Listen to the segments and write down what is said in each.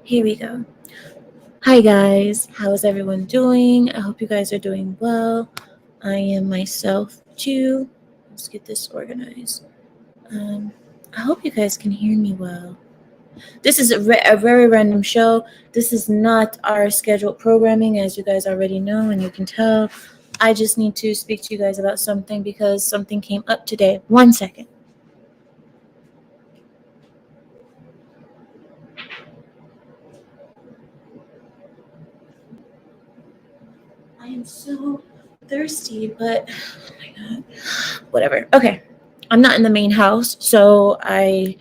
Here we go. Hi guys, how is everyone doing? I hope you guys are doing well. I am myself too. Let's get this organized. I hope you guys can hear me well. This is a very random show. This is not our scheduled programming, as you guys already know and you can tell. I just need to speak to you guys about something because something came up today. 1 second. I am so thirsty, but oh my god. Whatever. Okay. I'm not in the main house, so I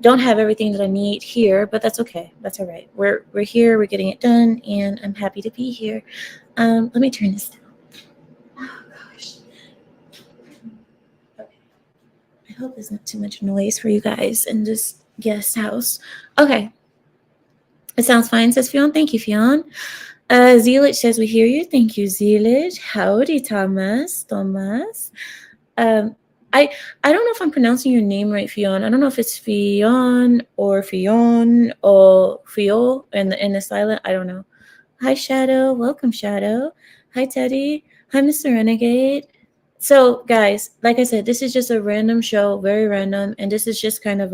don't have everything that I need here, but that's okay. That's all right. We're here, we're getting it done, and I'm happy to be here. Let me turn this down. Oh gosh. Okay. I hope there's not too much noise for you guys in this guest house. Okay. It sounds fine, says Fionn. Thank you, Fionn. Zealot says we hear you. Thank you, Zealot. Howdy, Thomas. I don't know if I'm pronouncing your name right, Fionn. I don't know if it's Fionn or Fionn or Fio in the silent. I don't know. Hi, Shadow. Welcome, Shadow. Hi, Teddy. Hi, Mr. Renegade. So, guys, like I said, this is just a random show, very random, and this is just kind of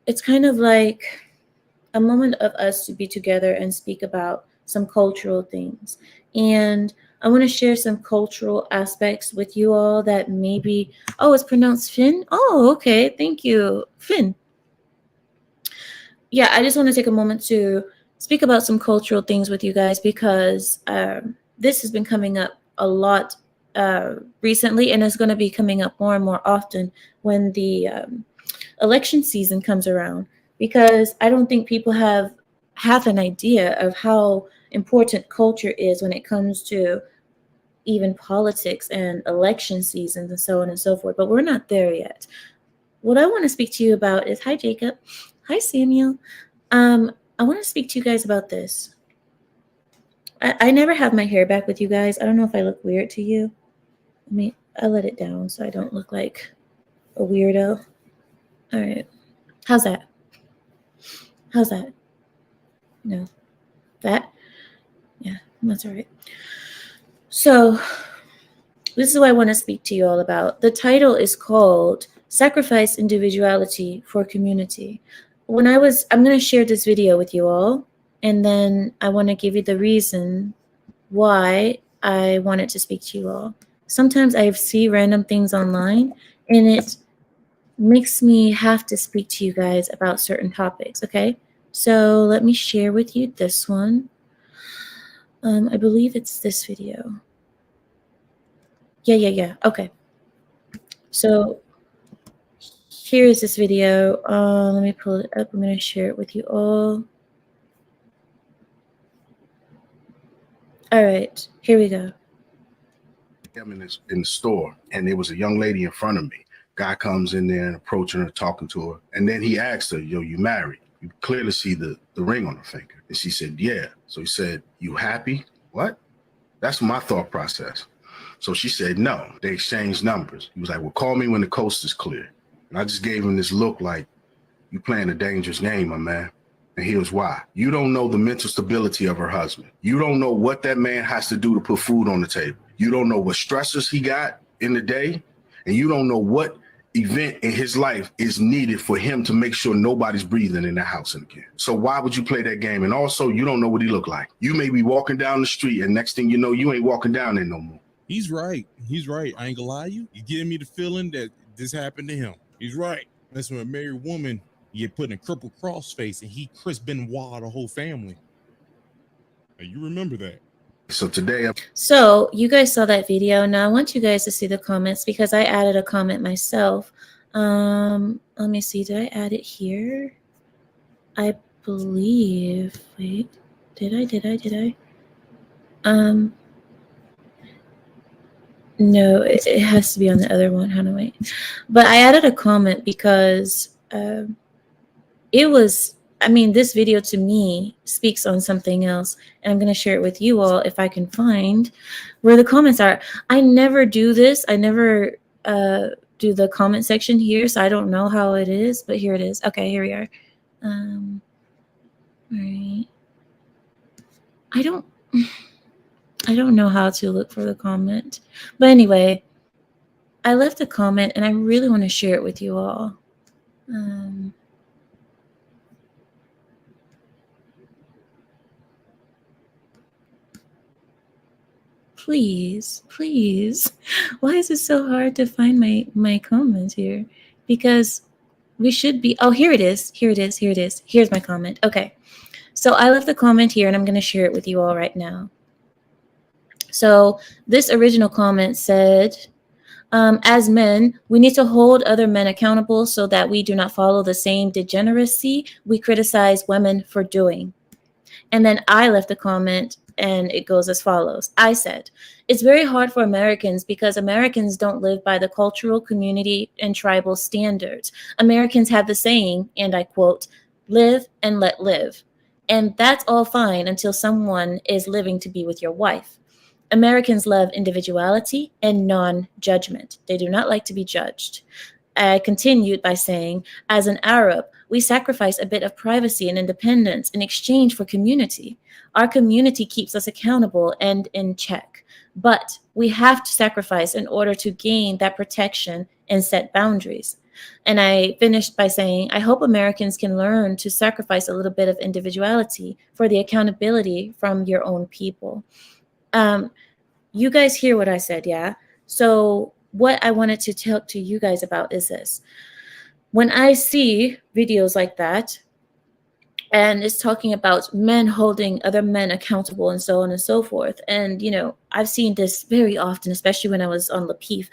it's kind of like a moment of us to be together and speak about some cultural things. And I want to share some cultural aspects with you all that maybe, oh, it's pronounced Finn? Oh, okay. Thank you, Finn. Yeah, I just want to take a moment to speak about some cultural things with you guys because this has been coming up a lot recently, and it's going to be coming up more and more often when the election season comes around, because I don't think people have an idea of how important culture is when it comes to even politics and election seasons and so on and so forth. But we're not there yet. What I want to speak to you about is, hi Jacob, hi Samuel. I want to speak to you guys about this. I never have my hair back with you guys. I don't know if I look weird to you. I let it down so I don't look like a weirdo. All right. How's that? How's that? No. That? Yeah, that's all right. So, this is what I want to speak to you all about. The title is called Sacrifice Individuality for Community. I'm going to share this video with you all, and then I want to give you the reason why I wanted to speak to you all. Sometimes I see random things online, and it makes me have to speak to you guys about certain topics, okay? So let me share with you this one. I believe it's this video. Yeah. Okay. So here is this video. Let me pull it up. I'm going to share it with you all. All right, here we go. I'm in the store, and there was a young lady in front of me. Guy comes in there and approaching her, talking to her. And then he asked her, yo, you married? You clearly see the ring on her finger. And she said, yeah. So he said, you happy? What? That's my thought process. So she said, no. They exchanged numbers. He was like, well, call me when the coast is clear. And I just gave him this look like, you playing a dangerous game, my man. And here's why. You don't know the mental stability of her husband. You don't know what that man has to do to put food on the table. You don't know what stressors he got in the day. And you don't know what event in his life is needed for him to make sure nobody's breathing in the house again. So why would you play that game? And also, you don't know what he look like. You may be walking down the street, and next thing you know, you ain't walking down there no more. He's right. I ain't gonna lie you. You giving me the feeling that this happened to him. He's right. That's when a married woman you put in a crippled cross face, and he Chris Benoit the whole family. Now, you remember that. So today, so you guys saw that video. Now I want you guys to see the comments because I added a comment myself. Let me see. Did I add it here? I believe. Wait, did I? No, it has to be on the other one. How do I? But I added a comment because it was. I mean, this video to me speaks on something else, and I'm going to share it with you all if I can find where the comments are. I never do this. I never do the comment section here, so I don't know how it is, but here it is. Okay, here we are. All right. I don't know how to look for the comment. But anyway, I left a comment and I really want to share it with you all. Please. Why is it so hard to find my comment here? Because we should be, oh, here it is. Here's my comment. Okay. So I left the comment here and I'm going to share it with you all right now. So this original comment said, as men, we need to hold other men accountable so that we do not follow the same degeneracy we criticize women for doing. And then I left a comment and it goes as follows. I said, it's very hard for Americans because Americans don't live by the cultural, community, and tribal standards. Americans have the saying, and I quote, live and let live. And that's all fine until someone is living to be with your wife. Americans love individuality and non-judgment. They do not like to be judged. I continued by saying, as an Arab, we sacrifice a bit of privacy and independence in exchange for community. Our community keeps us accountable and in check, but we have to sacrifice in order to gain that protection and set boundaries. And I finished by saying, I hope Americans can learn to sacrifice a little bit of individuality for the accountability from your own people. You guys hear what I said, yeah? So what I wanted to talk to you guys about is this. When I see videos like that, and it's talking about men holding other men accountable and so on and so forth. And, you know, I've seen this very often, especially when I was on Lapeef.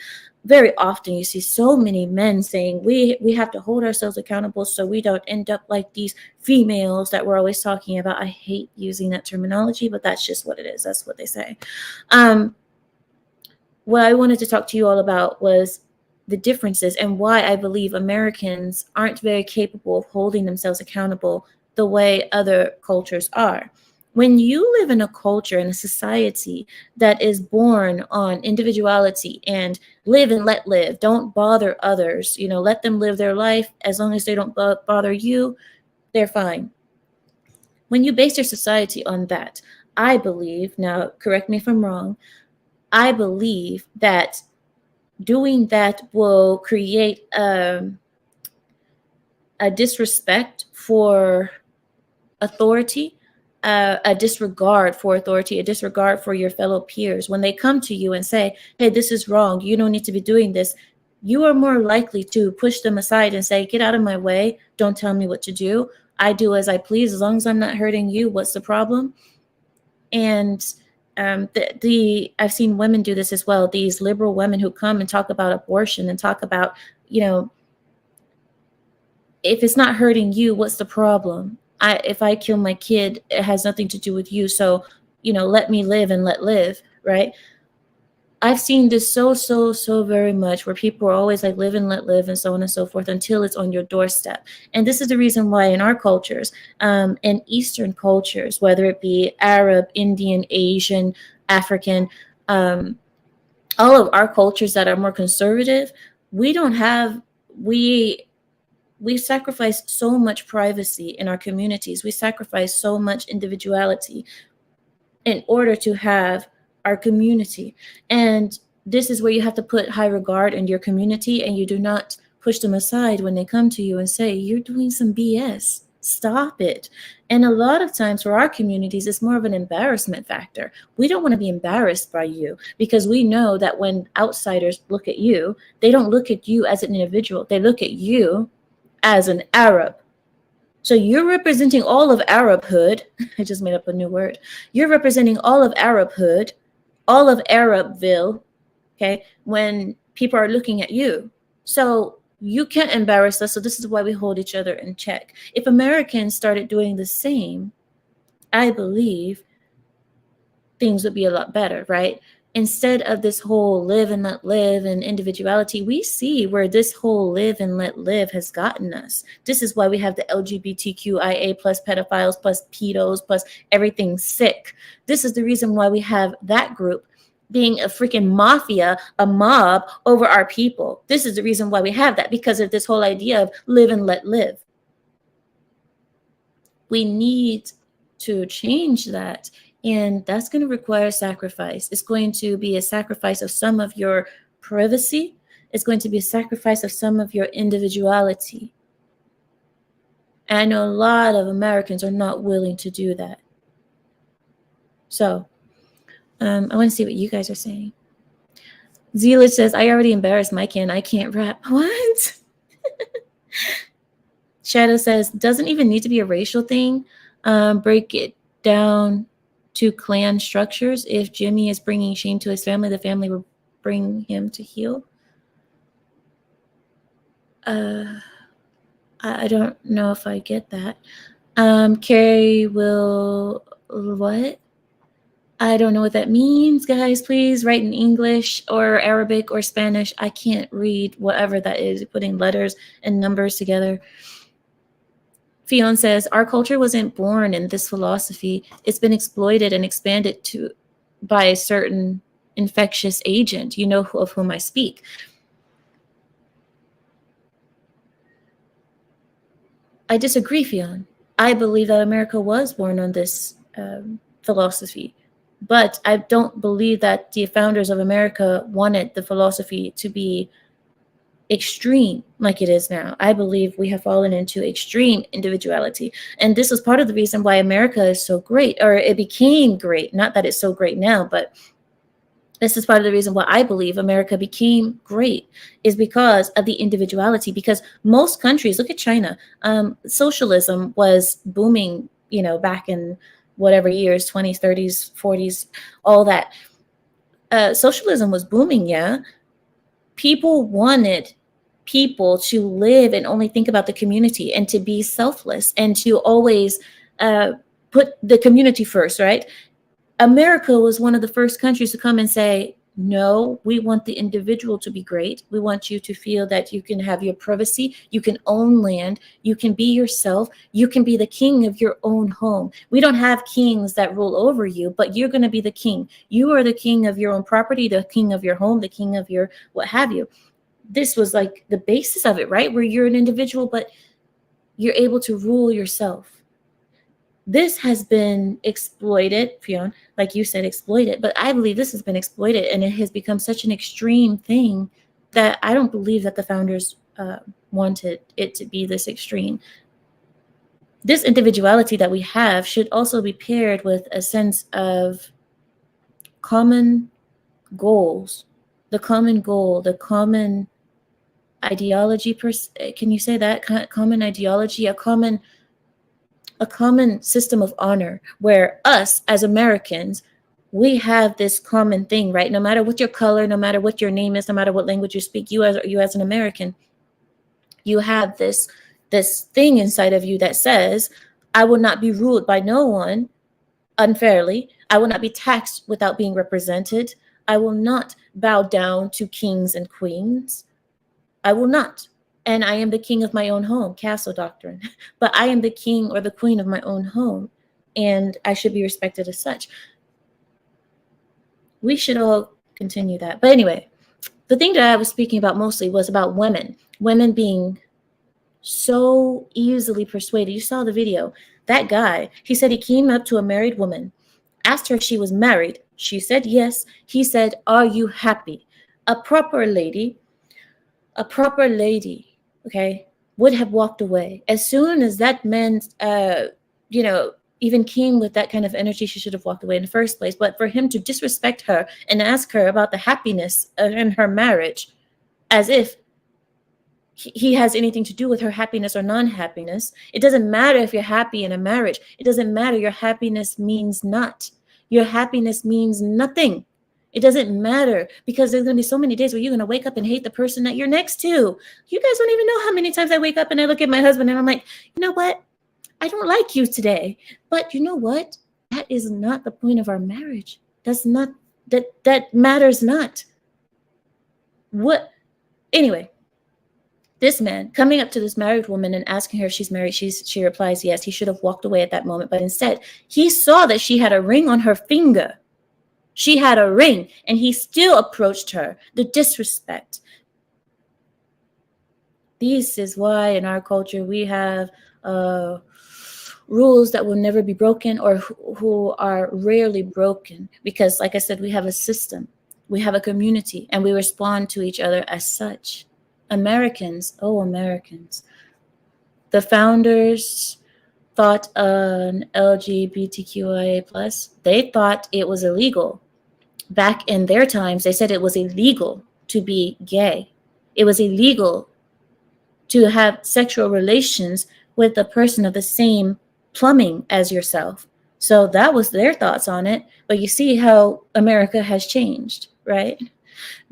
Very often you see so many men saying we have to hold ourselves accountable so we don't end up like these females that we're always talking about. I hate using that terminology, but that's just what it is. That's what they say. What I wanted to talk to you all about was the differences and why I believe Americans aren't very capable of holding themselves accountable the way other cultures are. When you live in a culture, in a society that is born on individuality and live and let live, don't bother others, you know, let them live their life. As long as they don't bother you, they're fine. When you base your society on that, I believe, now correct me if I'm wrong, I believe that doing that will create a disrespect for authority, a disregard for authority, a disregard for your fellow peers. When they come to you and say, hey, this is wrong, you don't need to be doing this, you are more likely to push them aside and say, get out of my way, don't tell me what to do. I do as I please, as long as I'm not hurting you, what's the problem? And I've seen women do this as well, these liberal women who come and talk about abortion and talk about, you know, if it's not hurting you, what's the problem? If I kill my kid, it has nothing to do with you. So, you know, let me live and let live, right? I've seen this so very much where people are always like live and let live and so on and so forth until it's on your doorstep. And this is the reason why in our cultures, in Eastern cultures, whether it be Arab, Indian, Asian, African, all of our cultures that are more conservative, we sacrifice so much privacy in our communities. We sacrifice so much individuality in order to have our community. And this is where you have to put high regard in your community, and you do not push them aside when they come to you and say, you're doing some BS. Stop it. And a lot of times for our communities, it's more of an embarrassment factor. We don't want to be embarrassed by you because we know that when outsiders look at you, they don't look at you as an individual. They look at you as an Arab. So you're representing all of Arabhood. I just made up a new word. You're representing all of Arabhood, all of Arabville, okay, when people are looking at you. So you can't embarrass us. So this is why we hold each other in check. If Americans started doing the same, I believe things would be a lot better, right? Instead of this whole live and let live and individuality, we see where this whole live and let live has gotten us. This is why we have the LGBTQIA plus pedophiles plus pedos plus everything sick. This is the reason why we have that group being a freaking mafia, a mob over our people. This is the reason why we have that, because of this whole idea of live and let live. We need to change that. And that's going to require sacrifice. It's going to be a sacrifice of some of your privacy. It's going to be a sacrifice of some of your individuality. And I know a lot of Americans are not willing to do that. So I want to see what you guys are saying. Zealot says, I already embarrassed my kin. I can't rap. What? Shadow says, doesn't even need to be a racial thing. Break it down to clan structures. If Jimmy is bringing shame to his family, the family will bring him to heal. I don't know if I get that. Carrie will, what? I don't know what that means, guys. Please write in English or Arabic or Spanish. I can't read whatever that is, putting letters and numbers together. Fion says, our culture wasn't born in this philosophy. It's been exploited and expanded by a certain infectious agent. You know of whom I speak. I disagree, Fion. I believe that America was born on this philosophy. But I don't believe that the founders of America wanted the philosophy to be extreme like it is now. I believe we have fallen into extreme individuality. And this was part of the reason why America is so great, or it became great. Not that it's so great now, but this is part of the reason why I believe America became great, is because of the individuality. Because most countries, look at China, socialism was booming, back in whatever years, 20s, 30s, 40s, all that. Socialism was booming, yeah. People wanted people to live and only think about the community and to be selfless and to always put the community first, right? America was one of the first countries to come and say, no, we want the individual to be great. We want you to feel that you can have your privacy. You can own land. You can be yourself. You can be the king of your own home. We don't have kings that rule over you, but you're going to be the king. You are the king of your own property, the king of your home, the king of your what have you. This was like the basis of it, right? Where you're an individual, but you're able to rule yourself. This has been exploited, Fionn, like you said, exploited. But I believe this has been exploited, and it has become such an extreme thing that I don't believe that the founders wanted it to be this extreme. This individuality that we have should also be paired with a sense of common goals, the common goal, the common ideology. Can you say that? Common ideology, a common system of honor, where us as Americans, we have this common thing, right? No matter what your color, no matter what your name is, no matter what language you speak, you as an American, you have this thing inside of you that says, I will not be ruled by no one unfairly. I will not be taxed without being represented. I will not bow down to kings and queens. I will not. And I am the king of my own home, castle doctrine. But I am the king or the queen of my own home, and I should be respected as such. We should all continue that. But anyway, the thing that I was speaking about mostly was about women being so easily persuaded. You saw the video. That guy, he said he came up to a married woman, asked her if she was married. She said yes. He said, are you happy? A proper lady, okay, would have walked away. As soon as that man, even came with that kind of energy, she should have walked away in the first place. But for him to disrespect her and ask her about the happiness in her marriage, as if he has anything to do with her happiness or non-happiness. It doesn't matter if you're happy in a marriage. It doesn't matter. Your happiness means not. Your happiness means nothing. It doesn't matter, because there's going to be so many days where you're going to wake up and hate the person that you're next to. You guys don't even know how many times I wake up and I look at my husband and I'm like, you know what? I don't like you today. But you know what? That is not the point of our marriage. That's not, that matters not. What? Anyway, this man coming up to this married woman and asking her if she's married, she replies yes. He should have walked away at that moment. But instead, he saw that she had a ring on her finger. She had a ring, and he still approached her. The disrespect. This is why in our culture we have rules that will never be broken, or who are rarely broken, because like I said, we have a system, we have a community, and we respond to each other as such. Americans, the founders thought an LGBTQIA+, they thought it was illegal. Back in their times, they said it was illegal to be gay. It was illegal to have sexual relations with a person of the same plumbing as yourself. So that was their thoughts on it. But you see how America has changed, right?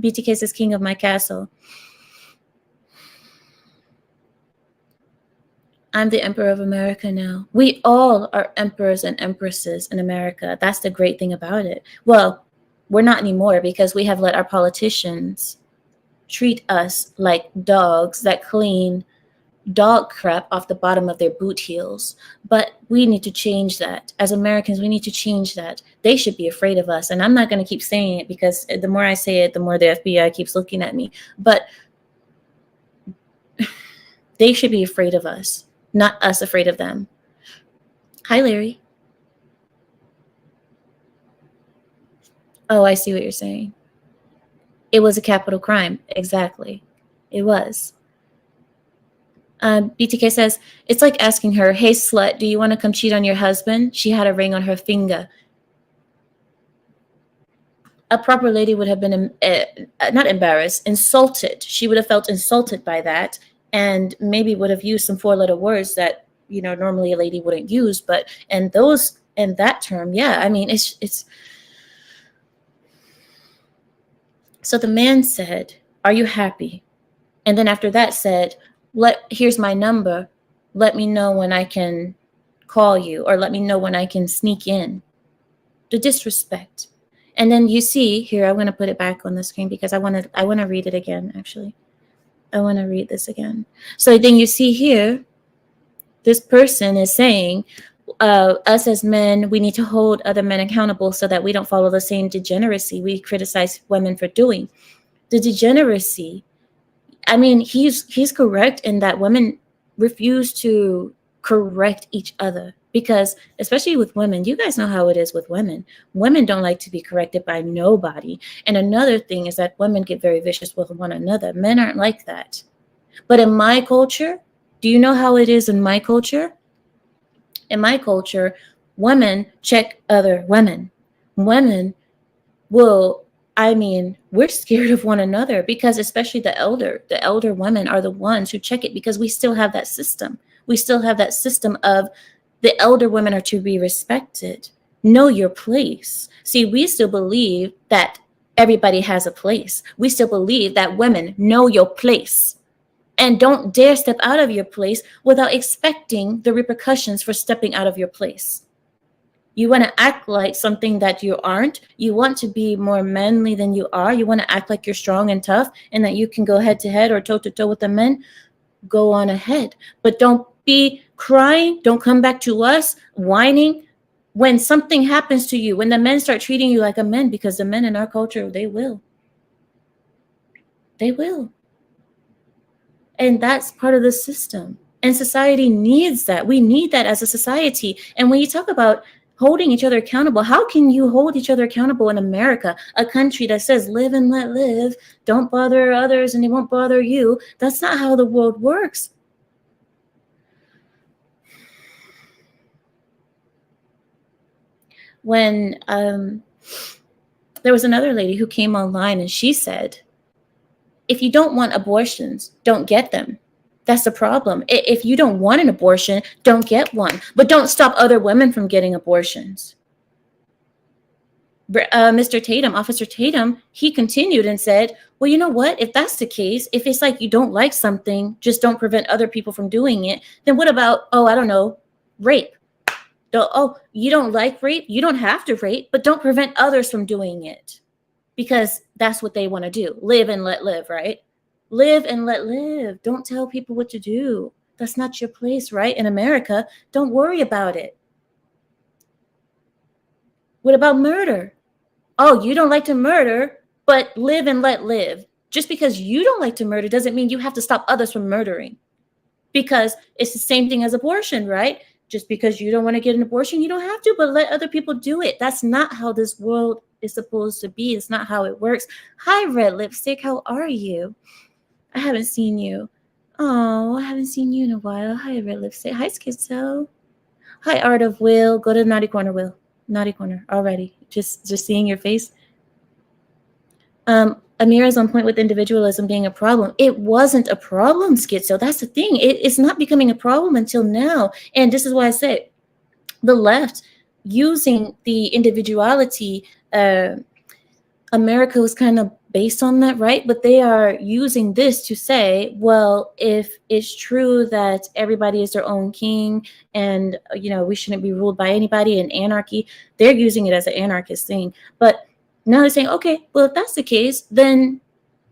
BTK says, king of my castle. I'm the emperor of America now. We all are emperors and empresses in America. That's the great thing about it. Well, we're not anymore, because we have let our politicians treat us like dogs that clean dog crap off the bottom of their boot heels. But we need to change that. As Americans, we need to change that. They should be afraid of us. And I'm not going to keep saying it, because the more I say it, the more the FBI keeps looking at me. But they should be afraid of us, not us afraid of them. Hi, Larry. Oh, I see what you're saying. It was a capital crime. Exactly. It was. BTK says, it's like asking her, hey, slut, do you want to come cheat on your husband? She had a ring on her finger. A proper lady would have been, not embarrassed, insulted. She would have felt insulted by that, and maybe would have used some 4-letter words that, you know, normally a lady wouldn't use. But in that term, yeah, I mean, it's. So the man said, are you happy? And then after that said, here's my number. Let me know when I can call you, or let me know when I can sneak in. The disrespect. And then you see here, I'm going to put it back on the screen, because I want to read it again, actually. I want to read this again. So then you see here, this person is saying, us as men, we need to hold other men accountable so that we don't follow the same degeneracy we criticize women for doing. The degeneracy, I mean, he's correct in that women refuse to correct each other, because especially with women, you guys know how it is with women. Women don't like to be corrected by nobody. And another thing is that women get very vicious with one another. Men aren't like that. But in my culture, do you know how it is in my culture? In my culture, women check other women. Women will, we're scared of one another, because especially the elder women are the ones who check it, because we still have that system. We still have that system of the elder women are to be respected. Know your place. See, we still believe that everybody has a place. We still believe that women know your place. And don't dare step out of your place without expecting the repercussions for stepping out of your place. You want to act like something that you aren't. You want to be more manly than you are. You want to act like you're strong and tough and that you can go head to head or toe to toe with the men. Go on ahead. But don't be crying. Don't come back to us whining when something happens to you, when the men start treating you like a man, because the men in our culture, they will. They will. And that's part of the system. And society needs that. We need that as a society. And when you talk about holding each other accountable, how can you hold each other accountable in America, a country that says live and let live, don't bother others and they won't bother you? That's not how the world works. When there was another lady who came online and she said, if you don't want abortions, don't get them. That's the problem. If you don't want an abortion, don't get one. But don't stop other women from getting abortions. Mr. Tatum, Officer Tatum, he continued and said, well, you know what? If that's the case, if it's like you don't like something, just don't prevent other people from doing it, then what about, I don't know, rape? You don't like rape? You don't have to rape, but don't prevent others from doing it. Because that's what they want to do. Live and let live, right? Live and let live. Don't tell people what to do. That's not your place, right? In America, don't worry about it. What about murder? Oh, you don't like to murder, but live and let live. Just because you don't like to murder doesn't mean you have to stop others from murdering. Because it's the same thing as abortion, right? Just because you don't want to get an abortion, you don't have to, but let other people do it. That's not how this world is supposed to be. It's not how it works. Hi, Red Lipstick. How are you? I haven't seen you. Oh, I haven't seen you in a while. Hi, Red Lipstick. Hi, Schizo. Hi, Art of Will. Go to the naughty corner, Will. Naughty corner already. Just seeing your face. Amira's on point with individualism being a problem. It wasn't a problem, Schizo. That's the thing. It's not becoming a problem until now. And this is why I say the left using the individuality, America was kind of based on that, right? But they are using this to say, well, if it's true that everybody is their own king and, we shouldn't be ruled by anybody in anarchy, they're using it as an anarchist thing. But now they're saying, okay, well, if that's the case, then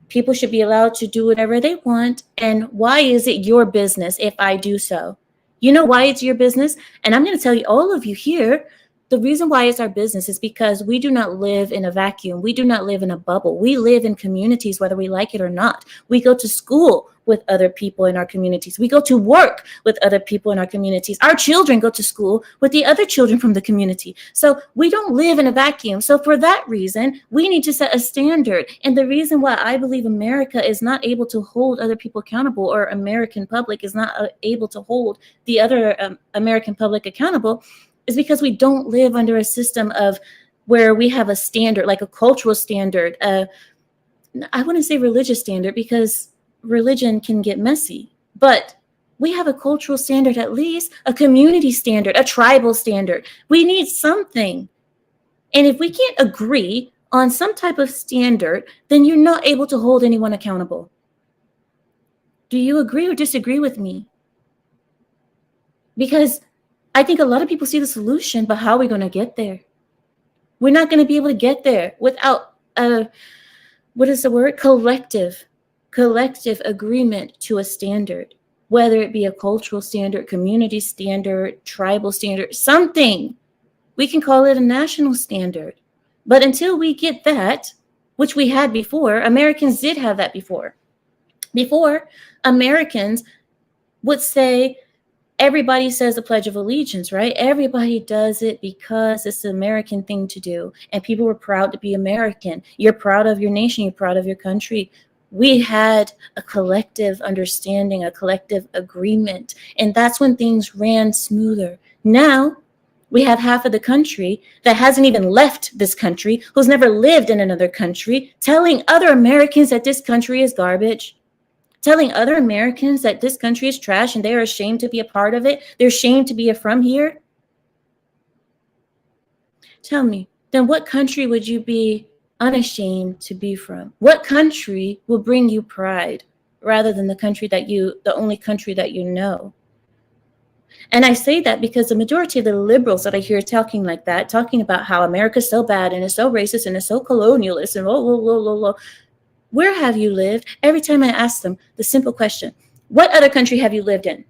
people should be allowed to do whatever they want. And why is it your business if I do so? You know why it's your business? And I'm going to tell you, all of you here, the reason why it's our business is because we do not live in a vacuum. We do not live in a bubble. We live in communities, whether we like it or not. We go to school with other people in our communities. We go to work with other people in our communities. Our children go to school with the other children from the community. So we don't live in a vacuum. So for that reason, we need to set a standard. And the reason why I believe America is not able to hold other people accountable, or American public is not able to hold the other American public accountable, is because we don't live under a system of where we have a standard, like a cultural standard. I wouldn't say religious standard, because religion can get messy, but we have a cultural standard, at least a community standard, a tribal standard. We need something. And if we can't agree on some type of standard, then you're not able to hold anyone accountable. Do you agree or disagree with me? Because I think a lot of people see the solution, but how are we going to get there? We're not going to be able to get there without what is the word? Collective agreement to a standard, whether it be a cultural standard, community standard, tribal standard, something. We can call it a national standard. But until we get that, which we had before, Americans did have that before. Before, Americans would say, everybody says the Pledge of Allegiance, right? Everybody does it because it's the American thing to do. And people were proud to be American. You're proud of your nation. You're proud of your country. We had a collective understanding, a collective agreement. And that's when things ran smoother. Now, we have half of the country that hasn't even left this country, who's never lived in another country, telling other Americans that this country is garbage. Telling other Americans that this country is trash and they're ashamed to be a part of it. They're ashamed to be from here. Tell me, then what country would you be unashamed to be from? What country will bring you pride rather than the only country that you know? And I say that because the majority of the liberals that I hear talking like that, talking about how America's so bad and it's so racist and it's so colonialist and where have you lived? Every time I ask them the simple question, what other country have you lived in?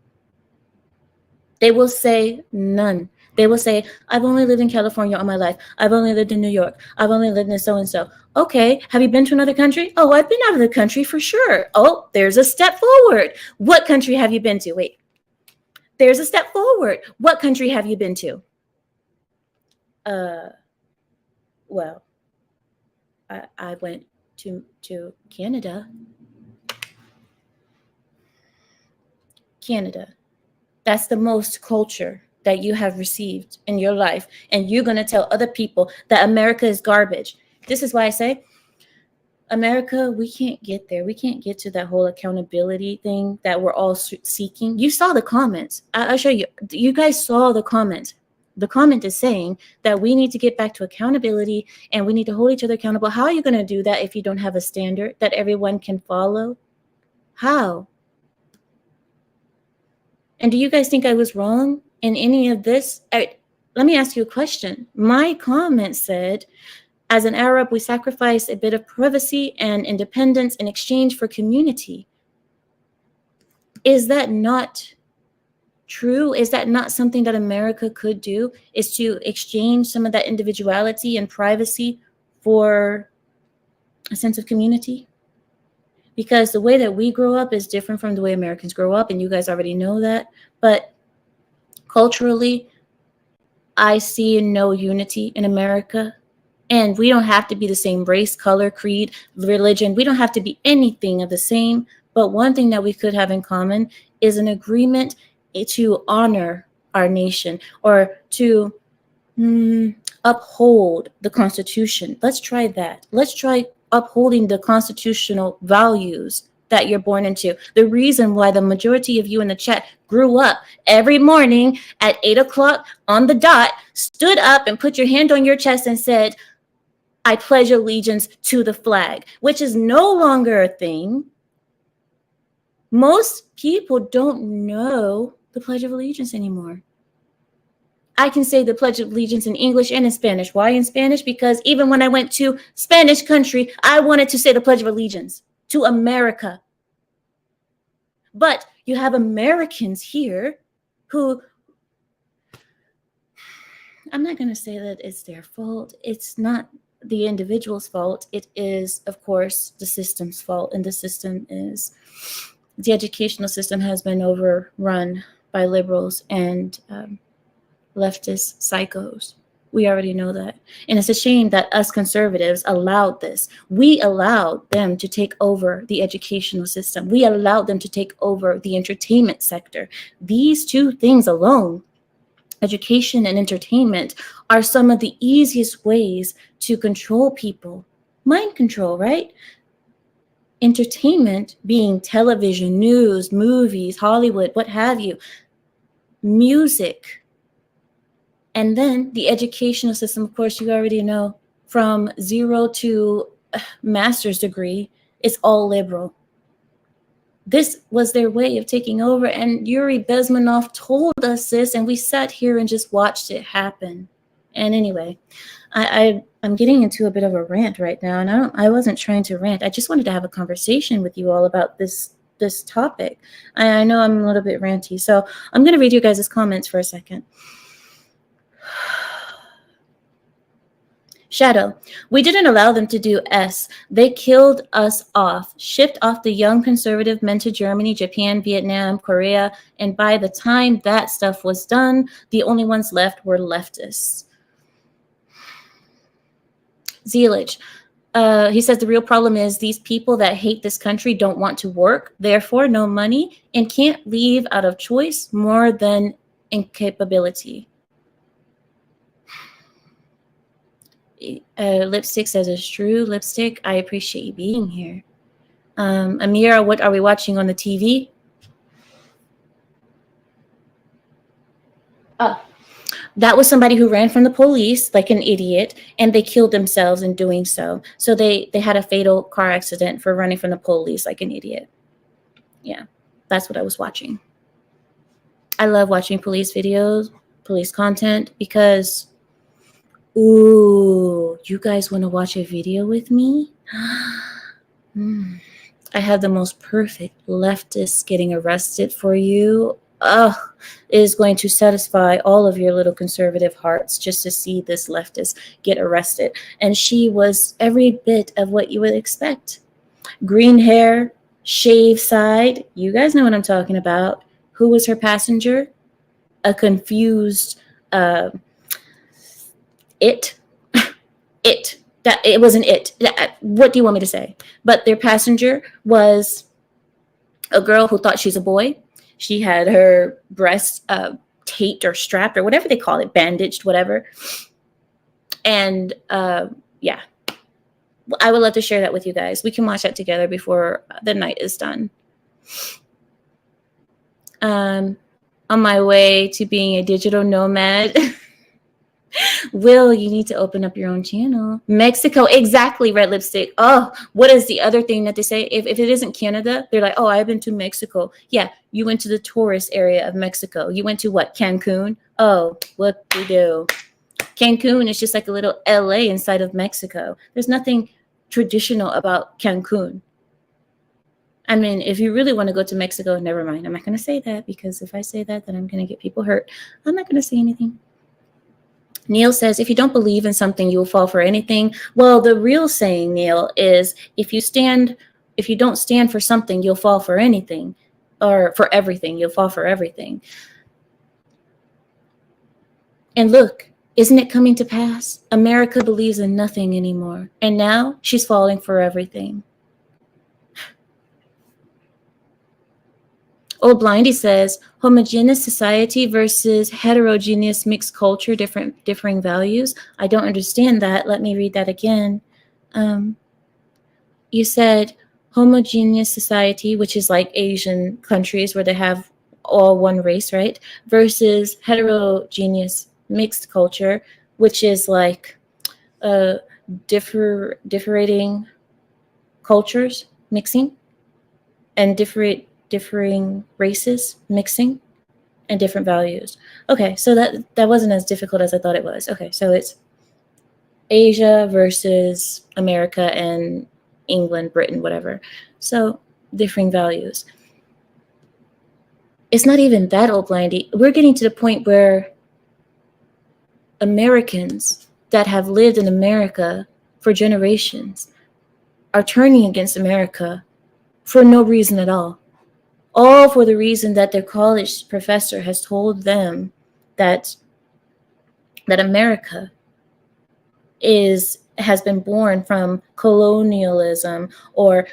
They will say none. They will say, I've only lived in California all my life. I've only lived in New York. I've only lived in so-and-so. Okay, have you been to another country? Oh, I've been out of the country for sure. Oh, there's a step forward. What country have you been to? Wait, there's a step forward. What country have you been to? Well, I went to Canada. Canada. That's the most culture that you have received in your life. And you're going to tell other people that America is garbage. This is why I say, America, we can't get there. We can't get to that whole accountability thing that we're all seeking. You saw the comments. I'll show you. You guys saw the comments. The comment is saying that we need to get back to accountability and we need to hold each other accountable. How are you going to do that if you don't have a standard that everyone can follow? How? And do you guys think I was wrong in any of this? Let me ask you a question. My comment said, as an Arab, we sacrifice a bit of privacy and independence in exchange for community. Is that not true? Is that not something that America could do, is to exchange some of that individuality and privacy for a sense of community? Because the way that we grow up is different from the way Americans grow up, and you guys already know that. But Culturally, I see no unity in America. And we don't have to be the same race, color, creed, religion. We don't have to be anything of the same. But one thing that we could have in common is an agreement to honor our nation, or to uphold the Constitution. Let's try that. Let's try upholding the constitutional values that you're born into. The reason why the majority of you in the chat grew up every morning at 8 o'clock on the dot, stood up and put your hand on your chest and said, I pledge allegiance to the flag, which is no longer a thing. Most people don't know the Pledge of Allegiance anymore. I can say the Pledge of Allegiance in English and in Spanish. Why in Spanish? Because even when I went to Spanish country, I wanted to say the Pledge of Allegiance to America. But you have Americans here who, I'm not going to say that it's their fault. It's not the individual's fault. It is, of course, the system's fault. And the system is, the educational system has been overrun by liberals and leftist psychos. We already know that. And it's a shame that us conservatives allowed this. We allowed them to take over the educational system. We allowed them to take over the entertainment sector. These two things alone, education and entertainment, are some of the easiest ways to control people. Mind control, right? Entertainment being television, news, movies, Hollywood, what have you, music. And then the educational system, of course, you already know, from 0 to master's degree, it's all liberal. This was their way of taking over. And Yuri Bezmenov told us this, and we sat here and just watched it happen. And anyway, I'm getting into a bit of a rant right now, and I wasn't trying to rant. I just wanted to have a conversation with you all about this topic. I know I'm a little bit ranty, so I'm going to read you guys' comments for a second. Shadow, we didn't allow them to do S. They killed us off, shipped off the young conservative men to Germany, Japan, Vietnam, Korea, and by the time that stuff was done, the only ones left were leftists. Zealage, he says the real problem is these people that hate this country don't want to work, therefore no money, and can't leave out of choice more than incapability. Lipstick says it's true. Lipstick, I appreciate you being here. Amira, what are we watching on the TV? Oh, that was somebody who ran from the police like an idiot, and they killed themselves in doing so. So they had a fatal car accident for running from the police like an idiot. Yeah, that's what I was watching. I love watching police videos, police content, because ooh, you guys want to watch a video with me? I have the most perfect leftist getting arrested for you. It is going to satisfy all of your little conservative hearts just to see this leftist get arrested. And she was every bit of what you would expect. Green hair, shaved side. You guys know what I'm talking about. Who was her passenger? A confused it wasn't it. What do you want me to say? But their passenger was a girl who thought she's a boy. She had her breasts taped or strapped or whatever they call it, bandaged, whatever. And yeah, I would love to share that with you guys. We can watch that together before the night is done. On my way to being a digital nomad. Will, you need to open up your own channel. Mexico, exactly, red lipstick. Oh, what is the other thing that they say? If it isn't Canada, they're like, oh, I've been to Mexico. Yeah, you went to the tourist area of Mexico. You went to what, Cancun? Oh, what we do. Cancun is just like a little LA inside of Mexico. There's nothing traditional about Cancun. I mean, if you really want to go to Mexico, never mind. I'm not going to say that, because if I say that, then I'm going to get people hurt. I'm not going to say anything. Neil says, if you don't believe in something, you will fall for anything. Well, the real saying, Neil, is if you don't stand for something, you'll fall for anything, or for everything. You'll fall for everything. And look, isn't it coming to pass? America believes in nothing anymore. And now she's falling for everything. Old Blindy says, homogeneous society versus heterogeneous mixed culture, differing values. I don't understand that. Let me read that again. You said homogeneous society, which is like Asian countries where they have all one race, right? Versus heterogeneous mixed culture, which is like differing cultures mixing, and differing races mixing, and different values. Okay, so that wasn't as difficult as I thought it was. Okay, so it's Asia versus America and England, Britain, whatever. So differing values. It's not even that old, Blindy. We're getting to the point where Americans that have lived in America for generations are turning against America for no reason at all. All for the reason that their college professor has told them that America has been born from colonialism, or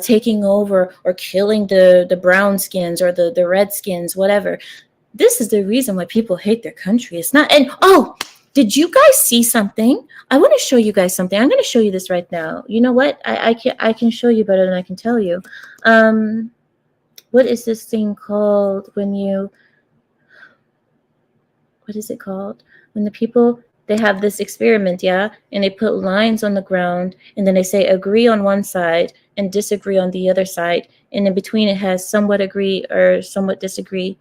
taking over or killing the brown skins or the red skins, whatever. This is the reason why people hate their country. It's not. And did you guys see something? I want to show you guys something. I'm going to show you this right now. You know what? I can show you better than I can tell you. What is this thing called when you? What is it called? When the people, they have this experiment, yeah, and they put lines on the ground, and then they say agree on one side and disagree on the other side, and in between it has somewhat agree or somewhat disagree.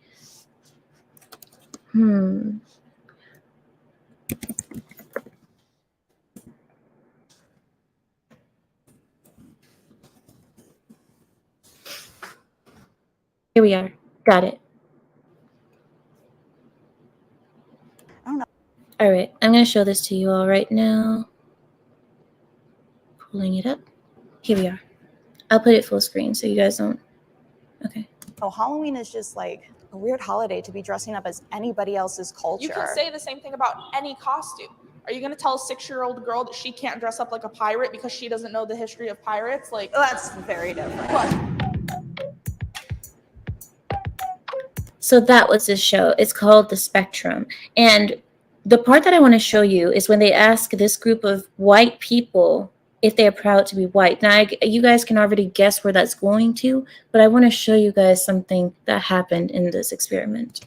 Here we are. Got it. I don't know. All right, I'm going to show this to you all right now. Pulling it up. Here we are. I'll put it full screen so you guys don't. Okay. Oh, Halloween is just like a weird holiday to be dressing up as anybody else's culture. You can say the same thing about any costume. Are you going to tell a 6-year-old girl that she can't dress up like a pirate because she doesn't know the history of pirates? Like, That's very different. So that was this show. It's called The Spectrum. And the part that I want to show you is when they ask this group of white people if they're proud to be white. Now, you guys can already guess where that's going to, but I want to show you guys something that happened in this experiment.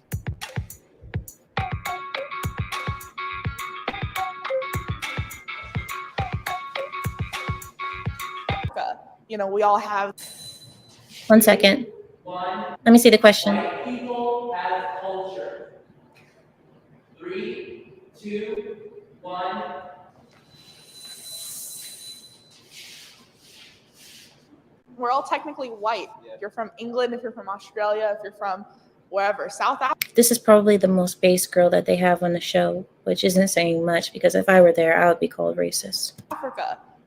you know, we all have. 1 second. Let me see the question. White people have culture. 3, 2, 1. We're all technically white. If you're from England, if you're from Australia, if you're from wherever, South Africa. This is probably the most base girl that they have on the show, which isn't saying much because if I were there, I would be called racist.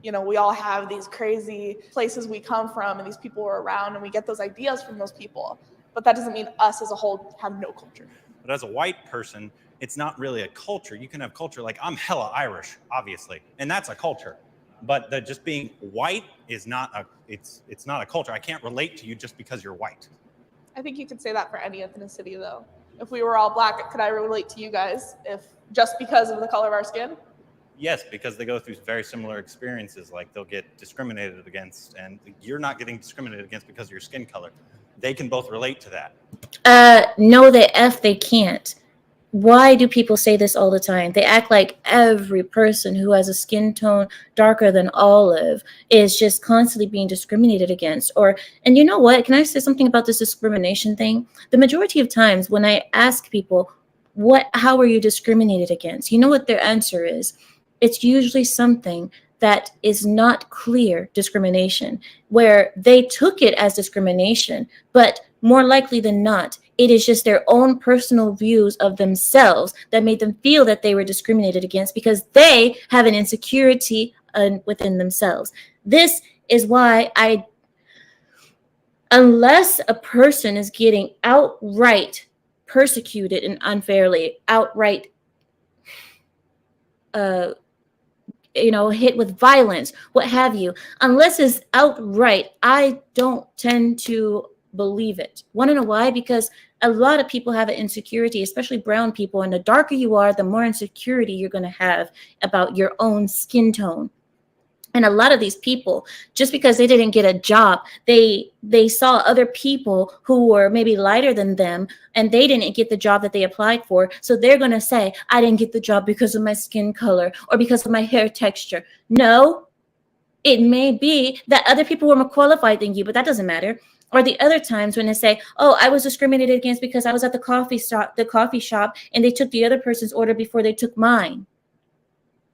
You know, we all have these crazy places we come from and these people are around and we get those ideas from those people. But that doesn't mean us as a whole have no culture. But as a white person, it's not really a culture. You can have culture like I'm hella Irish, obviously, and that's a culture. But just being white is not it's not a culture. I can't relate to you just because you're white. I think you could say that for any ethnicity, though. If we were all black, could I relate to you guys if just because of the color of our skin? Yes, because they go through very similar experiences. Like they'll get discriminated against, and you're not getting discriminated against because of your skin color. They can both relate to that. No, they can't. Why do people say this all the time? They act like every person who has a skin tone darker than olive is just constantly being discriminated against. And you know what? Can I say something about this discrimination thing? The majority of times when I ask people, how are you discriminated against? You know what their answer is? It's usually something that is not clear discrimination, where they took it as discrimination, but more likely than not, it is just their own personal views of themselves that made them feel that they were discriminated against because they have an insecurity within themselves. This is why unless a person is getting outright persecuted and unfairly, outright hit with violence, what have you, unless it's outright. I don't tend to believe it. Want to know why? Because a lot of people have an insecurity, especially brown people, and the darker you are, the more insecurity you're going to have about your own skin tone. And a lot of these people, just because they didn't get a job, they saw other people who were maybe lighter than them, and they didn't get the job that they applied for. So they're going to say, I didn't get the job because of my skin color or because of my hair texture. No, it may be that other people were more qualified than you, but that doesn't matter. Or the other times when they say, oh, I was discriminated against because I was at the coffee shop and they took the other person's order before they took mine.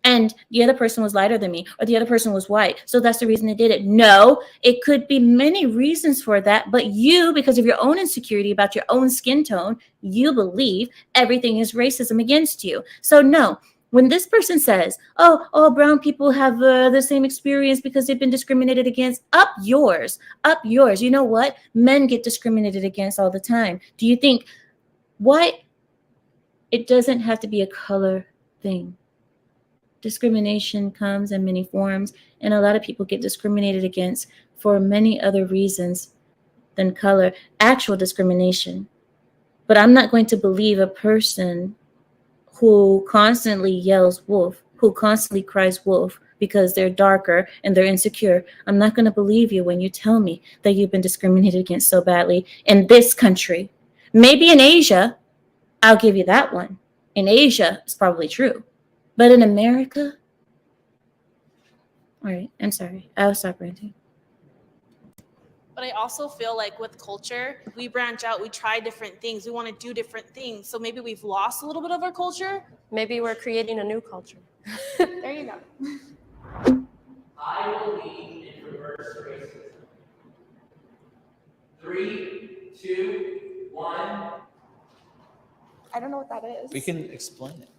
And the other person was lighter than me, or the other person was white. So that's the reason they did it. No, it could be many reasons for that. But you, because of your own insecurity about your own skin tone, you believe everything is racism against you. So no, when this person says, oh, brown people have the same experience because they've been discriminated against, up yours. You know what? Men get discriminated against all the time. Do you think why? It doesn't have to be a color thing. Discrimination comes in many forms, and a lot of people get discriminated against for many other reasons than color, actual discrimination. But I'm not going to believe a person who constantly yells wolf, who constantly cries wolf because they're darker and they're insecure. I'm not going to believe you when you tell me that you've been discriminated against so badly in this country. Maybe in Asia, I'll give you that one. In Asia, it's probably true. But in America, all right, I'm sorry. I'll stop ranting. But I also feel like with culture, we branch out, we try different things, we want to do different things. So maybe we've lost a little bit of our culture. Maybe we're creating a new culture. There you go. I believe in reverse racism. 3, 2, 1. I don't know what that is. We can explain it.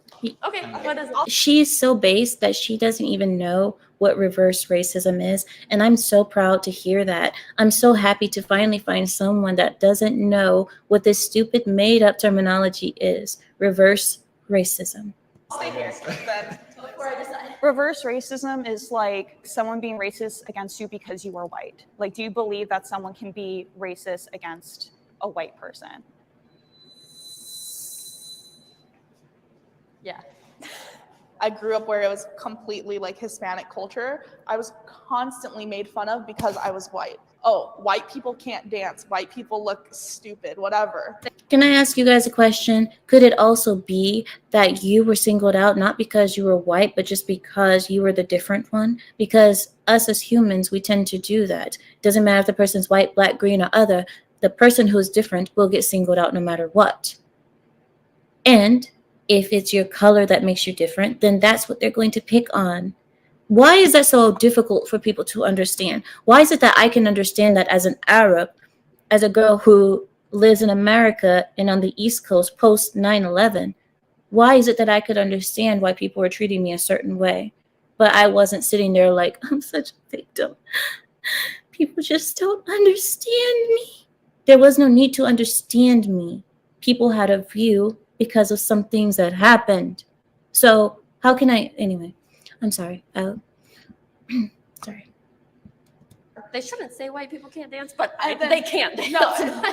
Okay, what is it? She's so based that she doesn't even know what reverse racism is. And I'm so proud to hear that. I'm so happy to finally find someone that doesn't know what this stupid made up terminology is. Reverse racism. Stay here. Then. Reverse racism is like someone being racist against you because you are white. Like, do you believe that someone can be racist against a white person? Yeah. I grew up where it was completely like Hispanic culture. I was constantly made fun of because I was white. Oh, white people can't dance. White people look stupid, whatever. Can I ask you guys a question? Could it also be that you were singled out not because you were white, but just because you were the different one? Because us as humans, we tend to do that. Doesn't matter if the person's white, black, green, or other. The person who's different will get singled out no matter what. And if it's your color that makes you different, then that's what they're going to pick on. Why is that so difficult for people to understand? Why is it that I can understand that as an Arab, as a girl who lives in America and on the East Coast post 9/11? Why is it that I could understand why people were treating me a certain way, but I wasn't sitting there like, I'm such a victim. People just don't understand me. There was no need to understand me. People had a view because of some things that happened. So how can I, anyway, I'm sorry. Sorry. They shouldn't say white people can't dance, but Then- they can't dance. No,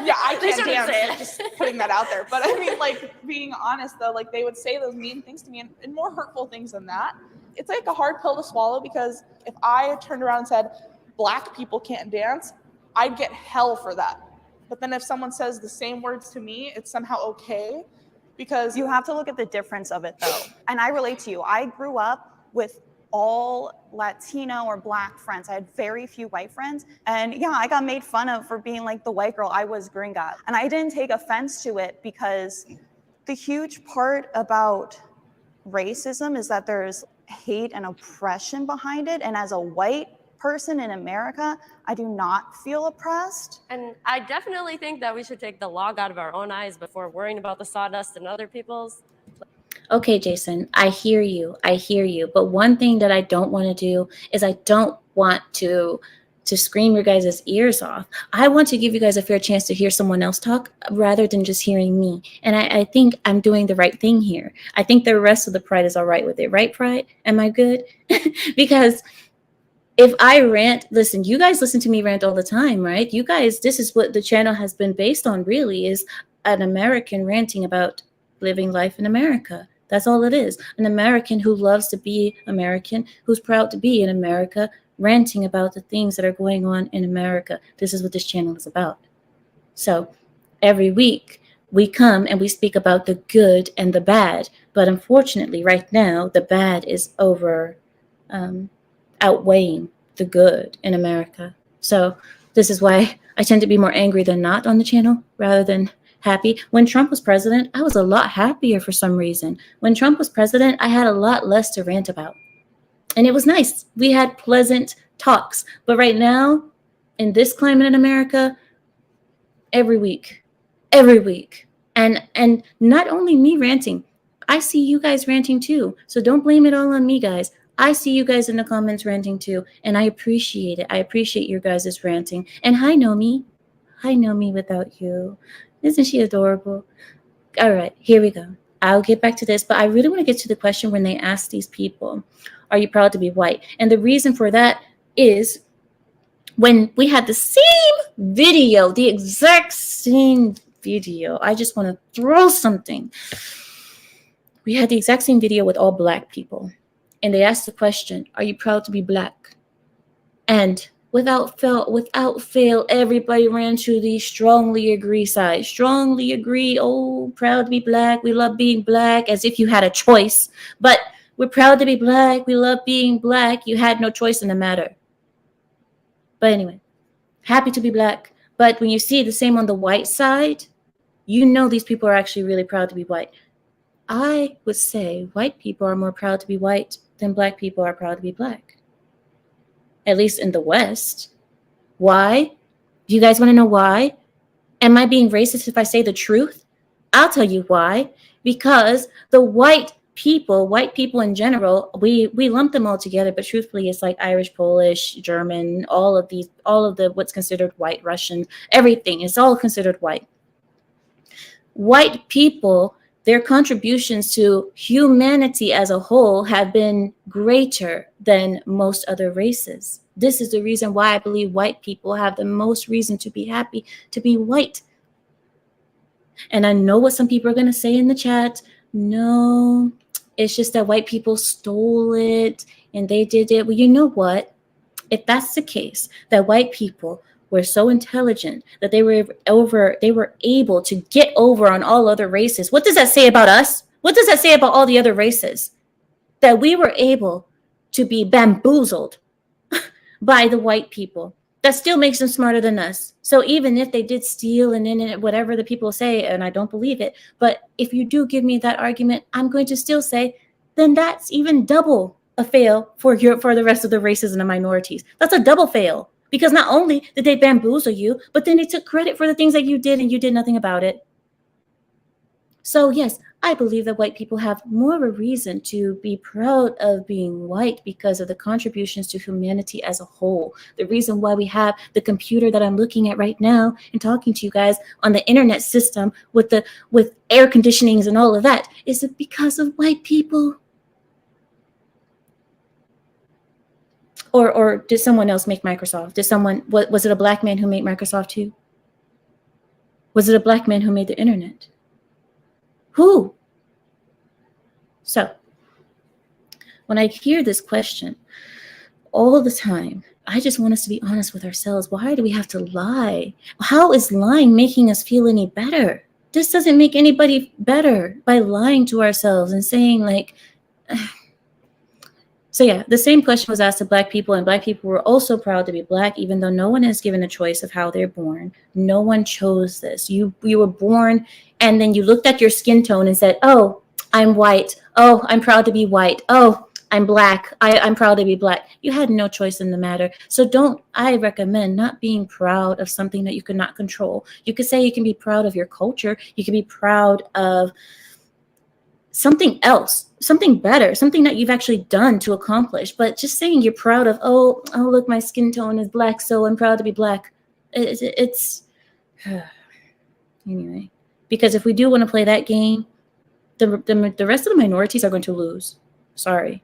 yeah, I They can't shouldn't say dance. it. Just putting that out there. But I mean, like, being honest though, like they would say those mean things to me and more hurtful things than that. It's like a hard pill to swallow because if I turned around and said, black people can't dance, I'd get hell for that. But then if someone says the same words to me, it's somehow okay. Because You have to look at the difference of it though. And I relate to you. I grew up with all Latino or black friends. I had very few white friends. And yeah, I got made fun of for being like the white girl. I was gringa. And I didn't take offense to it because the huge part about racism is that there's hate and oppression behind it. And as a white person in America, I do not feel oppressed. And I definitely think that we should take the log out of our own eyes before worrying about the sawdust and other people's. Okay, Jason, I hear you. But one thing that I don't want to do is I don't want to to scream your guys' ears off. I want to give you guys a fair chance to hear someone else talk rather than just hearing me. And I think I'm doing the right thing here. I think the rest of the Pride is all right with it. Right, Pride? Am I good? Because if I rant, listen, you guys listen to me rant all the time, right? You guys, this is what the channel has been based on, really, is an American ranting about living life in America. That's all it is. An American who loves to be American, who's proud to be in America, ranting about the things that are going on in America. This is what this channel is about. So every week we come and we speak about the good and the bad. But unfortunately, right now, the bad is outweighing the good in America. So this is why I tend to be more angry than not on the channel rather than happy. When Trump was president, I was a lot happier for some reason. When Trump was president, I had a lot less to rant about. And it was nice. We had pleasant talks. But right now, in this climate in America, every week. And not only me ranting, I see you guys ranting too. So don't blame it all on me, guys. I see you guys in the comments ranting too, and I appreciate it. I appreciate your guys' ranting. And hi, Nomi. Hi, Nomi without you. Isn't she adorable? All right, here we go. I'll get back to this, but I really want to get to the question when they ask these people, are you proud to be white? And the reason for that is when we had the same video, the exact same video. I just want to throw something. We had the exact same video with all Black people. And they asked the question, are you proud to be Black? And without fail, everybody ran to the strongly agree side. Strongly agree. Oh, proud to be Black. We love being Black, as if you had a choice. But we're proud to be Black. We love being Black. You had no choice in the matter. But anyway, happy to be Black. But when you see the same on the white side, you know these people are actually really proud to be white. I would say white people are more proud to be white than Black people are proud to be Black. At least in the West. Why? Do you guys want to know why? Am I being racist if I say the truth? I'll tell you why. Because the white people in general, we lump them all together, but truthfully, it's like Irish, Polish, German, all of the what's considered white, Russian, everything. It's all considered white. White people, their contributions to humanity as a whole have been greater than most other races. This is the reason why I believe white people have the most reason to be happy to be white. And I know what some people are going to say in the chat. No, it's just that white people stole it and they did it. Well, you know what? If that's the case, that white people were so intelligent that they were able to get over on all other races. What does that say about us? What does that say about all the other races? That we were able to be bamboozled by the white people. That still makes them smarter than us. So even if they did steal and then whatever the people say, and I don't believe it, but if you do give me that argument, I'm going to still say, then that's even double a fail for the rest of the races and the minorities. That's a double fail. Because not only did they bamboozle you, but then they took credit for the things that you did and you did nothing about it. So yes, I believe that white people have more of a reason to be proud of being white because of the contributions to humanity as a whole. The reason why we have the computer that I'm looking at right now and talking to you guys on the internet system with air conditionings and all of that is because of white people. Or did someone else make Microsoft? Was it a Black man who made Microsoft too? Was it a Black man who made the internet? Who? So, when I hear this question all the time, I just want us to be honest with ourselves. Why do we have to lie? How is lying making us feel any better? This doesn't make anybody better by lying to ourselves and saying like, so yeah, the same question was asked to Black people, and Black people were also proud to be Black, even though no one is given a choice of how they're born. No one chose this. You were born, and then you looked at your skin tone and said, oh, I'm white. Oh, I'm proud to be white. Oh, I'm Black. I'm proud to be Black. You had no choice in the matter. So I recommend not being proud of something that you could not control. You could say you can be proud of your culture. You can be proud of something else, something better, something that you've actually done to accomplish. But just saying you're proud of, oh, look, my skin tone is black, so I'm proud to be black. It's anyway. Because if we do want to play that game, the rest of the minorities are going to lose. Sorry.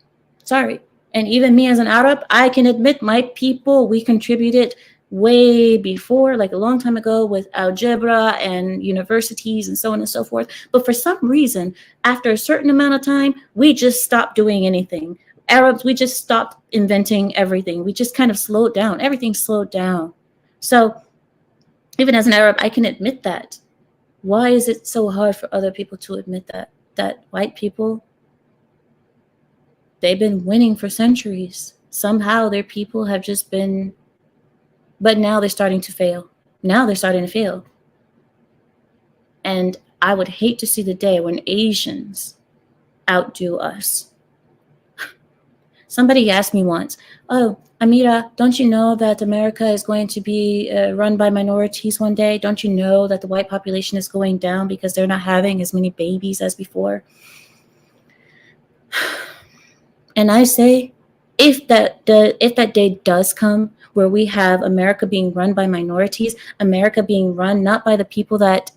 And even me as an Arab, I can admit my people, we contributed way before, like a long time ago, with algebra and universities and so on and so forth. But for some reason, after a certain amount of time, we just stopped doing anything. Arabs, we just stopped inventing everything. We just kind of slowed down. Everything slowed down. So even as an Arab, I can admit that. Why is it so hard for other people to admit that white people, they've been winning for centuries? Somehow their people have just been, but now they're starting to fail. And I would hate to see the day when Asians outdo us. Somebody asked me once, oh, Amira, don't you know that America is going to be run by minorities one day? Don't you know that the white population is going down because they're not having as many babies as before? And I say, if that day does come where we have America being run by minorities, America being run not by the people that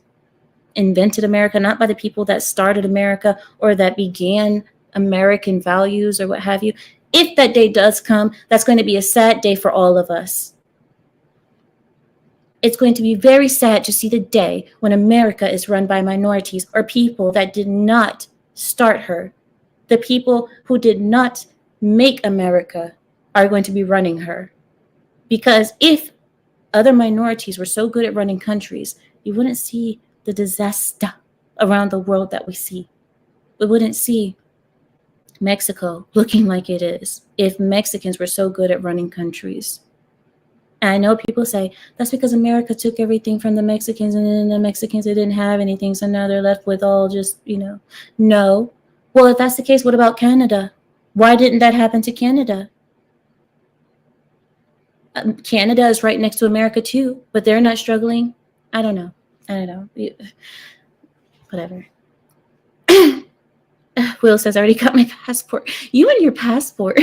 invented America, not by the people that started America or that began American values or what have you, if that day does come, that's going to be a sad day for all of us. It's going to be very sad to see the day when America is run by minorities or people that did not start her. The people who did not make America are going to be running her. Because if other minorities were so good at running countries, you wouldn't see the disaster around the world that we see. We wouldn't see Mexico looking like it is if Mexicans were so good at running countries. And I know people say that's because America took everything from the Mexicans, and then the Mexicans, they didn't have anything, so now they're left with all just, no. Well, if that's the case, what about Canada? Why didn't that happen to Canada? Canada is right next to America too, but they're not struggling. I don't know. Whatever. Will says, I already got my passport. You and your passport.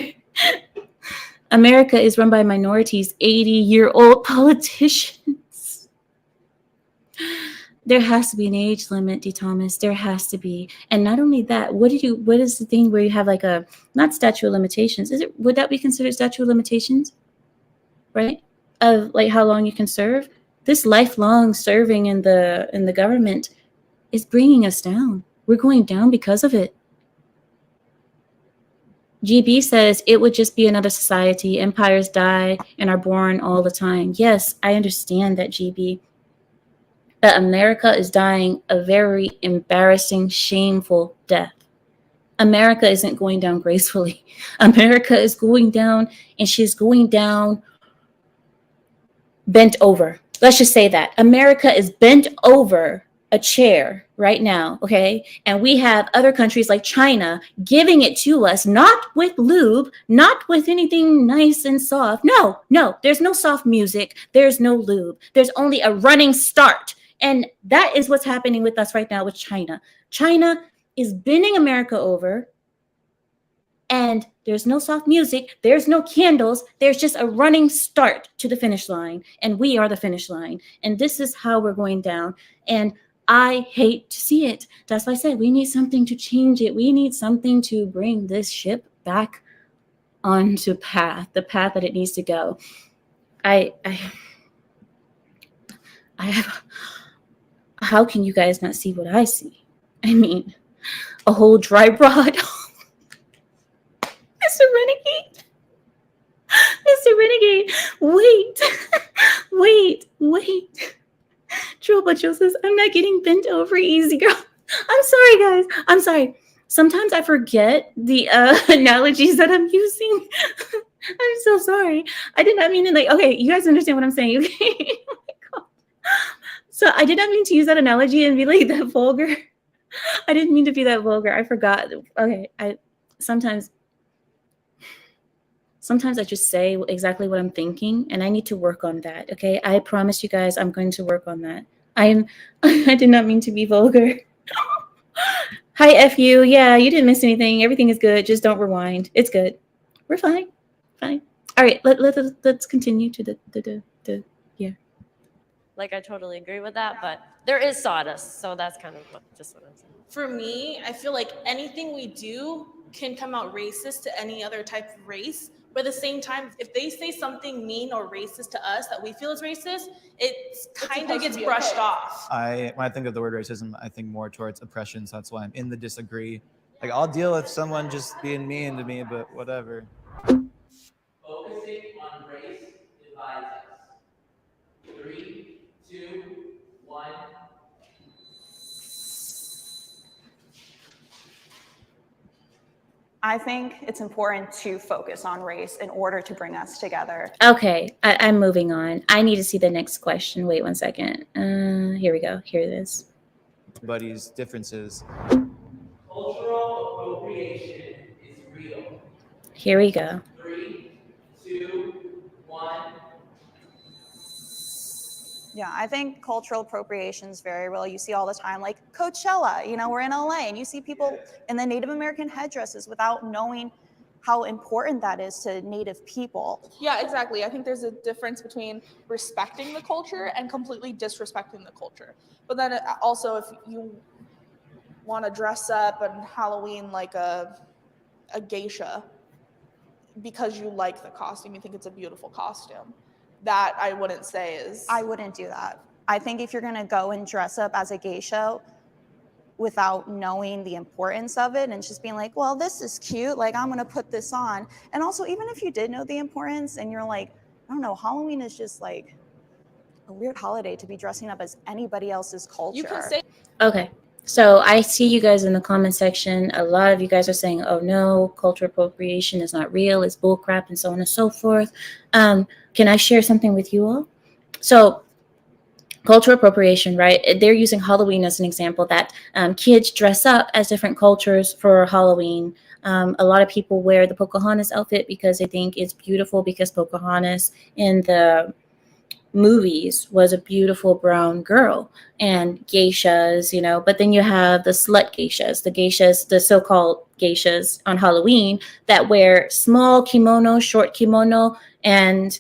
America is run by minorities, 80-year-old politicians. There has to be an age limit, D. Thomas. There has to be. And not only that, what is the thing where you have like a, not statute of limitations. Would that be considered statute of limitations? Right? Of like how long you can serve? This lifelong serving in the government is bringing us down. We're going down because of it. GB says it would just be another society. Empires die and are born all the time. Yes, I understand that, GB. But America is dying a very embarrassing, shameful death. America isn't going down gracefully. America is going down, and she's going down bent over. Let's just say that. America is bent over a chair right now, okay? And we have other countries like China giving it to us, not with lube, not with anything nice and soft. No, there's no soft music. There's no lube. There's only a running start. And that is what's happening with us right now with China. China is bending America over, and there's no soft music. There's no candles. There's just a running start to the finish line. And we are the finish line. And this is how we're going down. And I hate to see it. That's why I said we need something to change it. We need something to bring this ship back onto the path that it needs to go. I have, how can you guys not see what I see? I mean, a whole dry rod. Mr. Renegade. Mr. Renegade. Wait. Trouble Joe says, I'm not getting bent over easy, girl. I'm sorry, guys. I'm sorry. Sometimes I forget the analogies that I'm using. I'm so sorry. I did not mean to, okay, you guys understand what I'm saying, okay? Oh my God. So I did not mean to use that analogy and be like that vulgar. I didn't mean to be that vulgar. I forgot. Okay, sometimes I just say exactly what I'm thinking, and I need to work on that, okay? I promise you guys I'm going to work on that. I did not mean to be vulgar. Hi, FU. Yeah, you didn't miss anything. Everything is good. Just don't rewind. It's good. We're fine. Fine. All right. Let's continue to the yeah. Like, I totally agree with that, but there is sawdust, so that's kind of just what I'm saying. For me, I feel like anything we do can come out racist to any other type of race. But at the same time, if they say something mean or racist to us that we feel is racist, it kind of supposed to gets be brushed okay. off. When I think of the word racism, I think more towards oppression. So that's why I'm in the disagree. Like, I'll deal with someone just being mean to me, but whatever. Focusing on race divides us. 3, 2, 1. I think it's important to focus on race in order to bring us together. Okay, I'm moving on. I need to see the next question. Wait 1 second. Here we go. Here it is. Everybody's differences. Cultural appropriation is real. Here we go. 3, 2, 1. Yeah, I think cultural appropriation is very real. You see all the time, like Coachella, you know, we're in LA and you see people in the Native American headdresses without knowing how important that is to Native people. Yeah, exactly. I think there's a difference between respecting the culture and completely disrespecting the culture. But then also, if you want to dress up on Halloween like a geisha because you like the costume, you think it's a beautiful costume, that I wouldn't say is. I wouldn't do that. I think if you're gonna go and dress up as a geisha without knowing the importance of it and just being like, well, this is cute, like I'm gonna put this on. And also, even if you did know the importance and you're like, I don't know, Halloween is just like a weird holiday to be dressing up as anybody else's culture. You can say. Okay. So I see you guys in the comment section. A lot of you guys are saying, oh no, cultural appropriation is not real, it's bullcrap, and so on and so forth. Can I share something with you all? So cultural appropriation, right? They're using Halloween as an example that kids dress up as different cultures for Halloween. A lot of people wear the Pocahontas outfit because they think it's beautiful because Pocahontas in the movies was a beautiful brown girl, and geishas, you know, but then you have the slut geishas, the so-called geishas on Halloween that wear small kimono, short kimono, and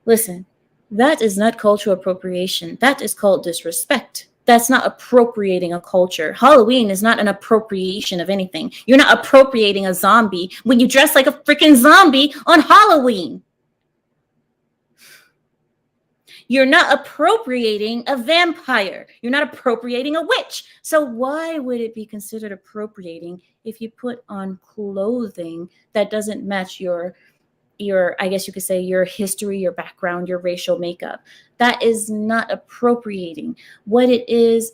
listen, that is not cultural appropriation. That is called disrespect. That's not appropriating a culture. Halloween is not an appropriation of anything. You're not appropriating a zombie when you dress like a freaking zombie on Halloween. You're not appropriating a vampire. You're not appropriating a witch. So why would it be considered appropriating if you put on clothing that doesn't match your I guess you could say your history, your background, your racial makeup? That is not appropriating. What it is,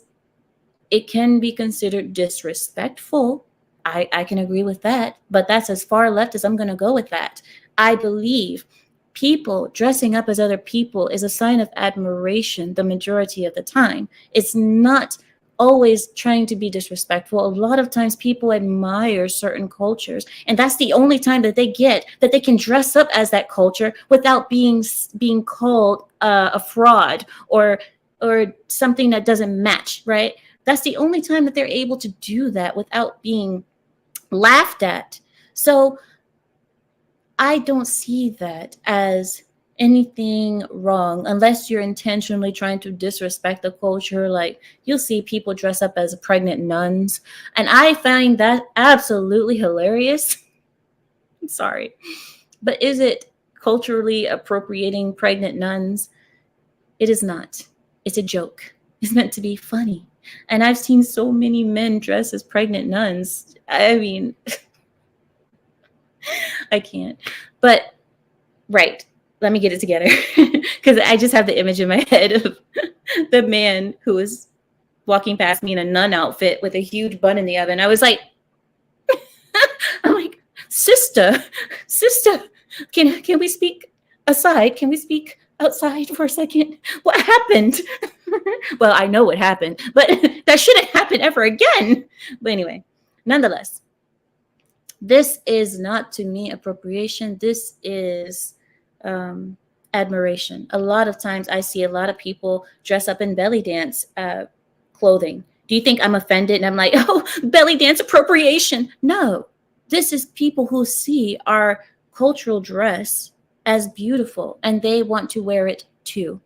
it can be considered disrespectful. I can agree with that, but that's as far left as I'm going to go with that. I believe people dressing up as other people is a sign of admiration the majority of the time. It's not always trying to be disrespectful. A lot of times people admire certain cultures, and that's the only time that they get that they can dress up as that culture without being called a fraud or something that doesn't match, right? That's the only time that they're able to do that without being laughed at. So I don't see that as anything wrong unless you're intentionally trying to disrespect the culture. Like, you'll see people dress up as pregnant nuns, and I find that absolutely hilarious. I'm sorry, but is it culturally appropriating pregnant nuns? It is not. It's a joke. It's meant to be funny. And I've seen so many men dress as pregnant nuns. I mean, I can't. But, right, let me get it together. Because I just have the image in my head of the man who was walking past me in a nun outfit with a huge bun in the oven. I was like, I'm like, sister, can we speak aside? Can we speak outside for a second? What happened? Well, I know what happened, but that shouldn't happen ever again. But anyway, nonetheless, this is not, to me, appropriation. This is admiration. A lot of times I see a lot of people dress up in belly dance clothing, Do you think I'm offended and I'm like, oh, belly dance appropriation? No, this is people who see our cultural dress as beautiful and they want to wear it too.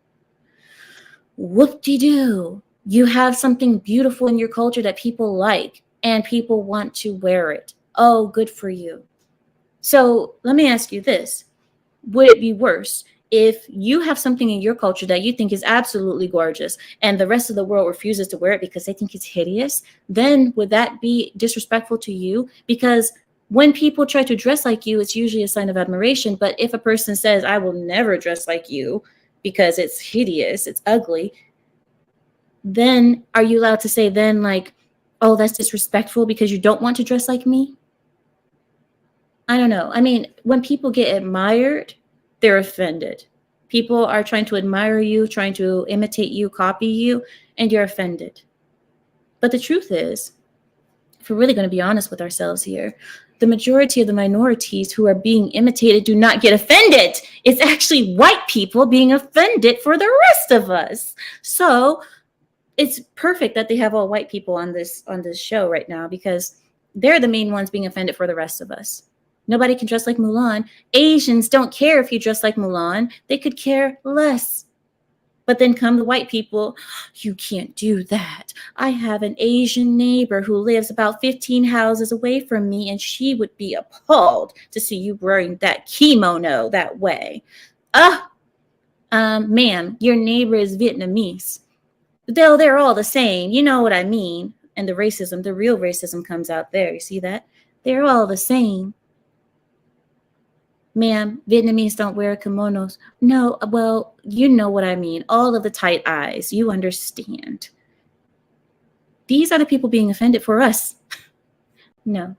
Whoop-de-doo. You have something beautiful in your culture that people like and people want to wear it. Oh, good for you. So let me ask you this. Would it be worse if you have something in your culture that you think is absolutely gorgeous and the rest of the world refuses to wear it because they think it's hideous? Then would that be disrespectful to you? Because when people try to dress like you, it's usually a sign of admiration. But if a person says, I will never dress like you because it's hideous, it's ugly, then are you allowed to say then like, oh, that's disrespectful because you don't want to dress like me? I don't know. I mean, when people get admired, they're offended. People are trying to admire you, trying to imitate you, copy you, and you're offended. But the truth is, if we're really going to be honest with ourselves here, the majority of the minorities who are being imitated do not get offended. It's actually white people being offended for the rest of us. So it's perfect that they have all white people on this show right now because they're the main ones being offended for the rest of us. Nobody can dress like Mulan. Asians don't care if you dress like Mulan. They could care less. But then come the white people, you can't do that. I have an Asian neighbor who lives about 15 houses away from me, and she would be appalled to see you wearing that kimono that way. Ma'am, your neighbor is Vietnamese. They're all the same. You know what I mean. And the racism, the real racism comes out there. You see that? They're all the same. Ma'am, Vietnamese don't wear kimonos. No, well, you know what I mean. All of the tight eyes. You understand. These are the people being offended for us. No.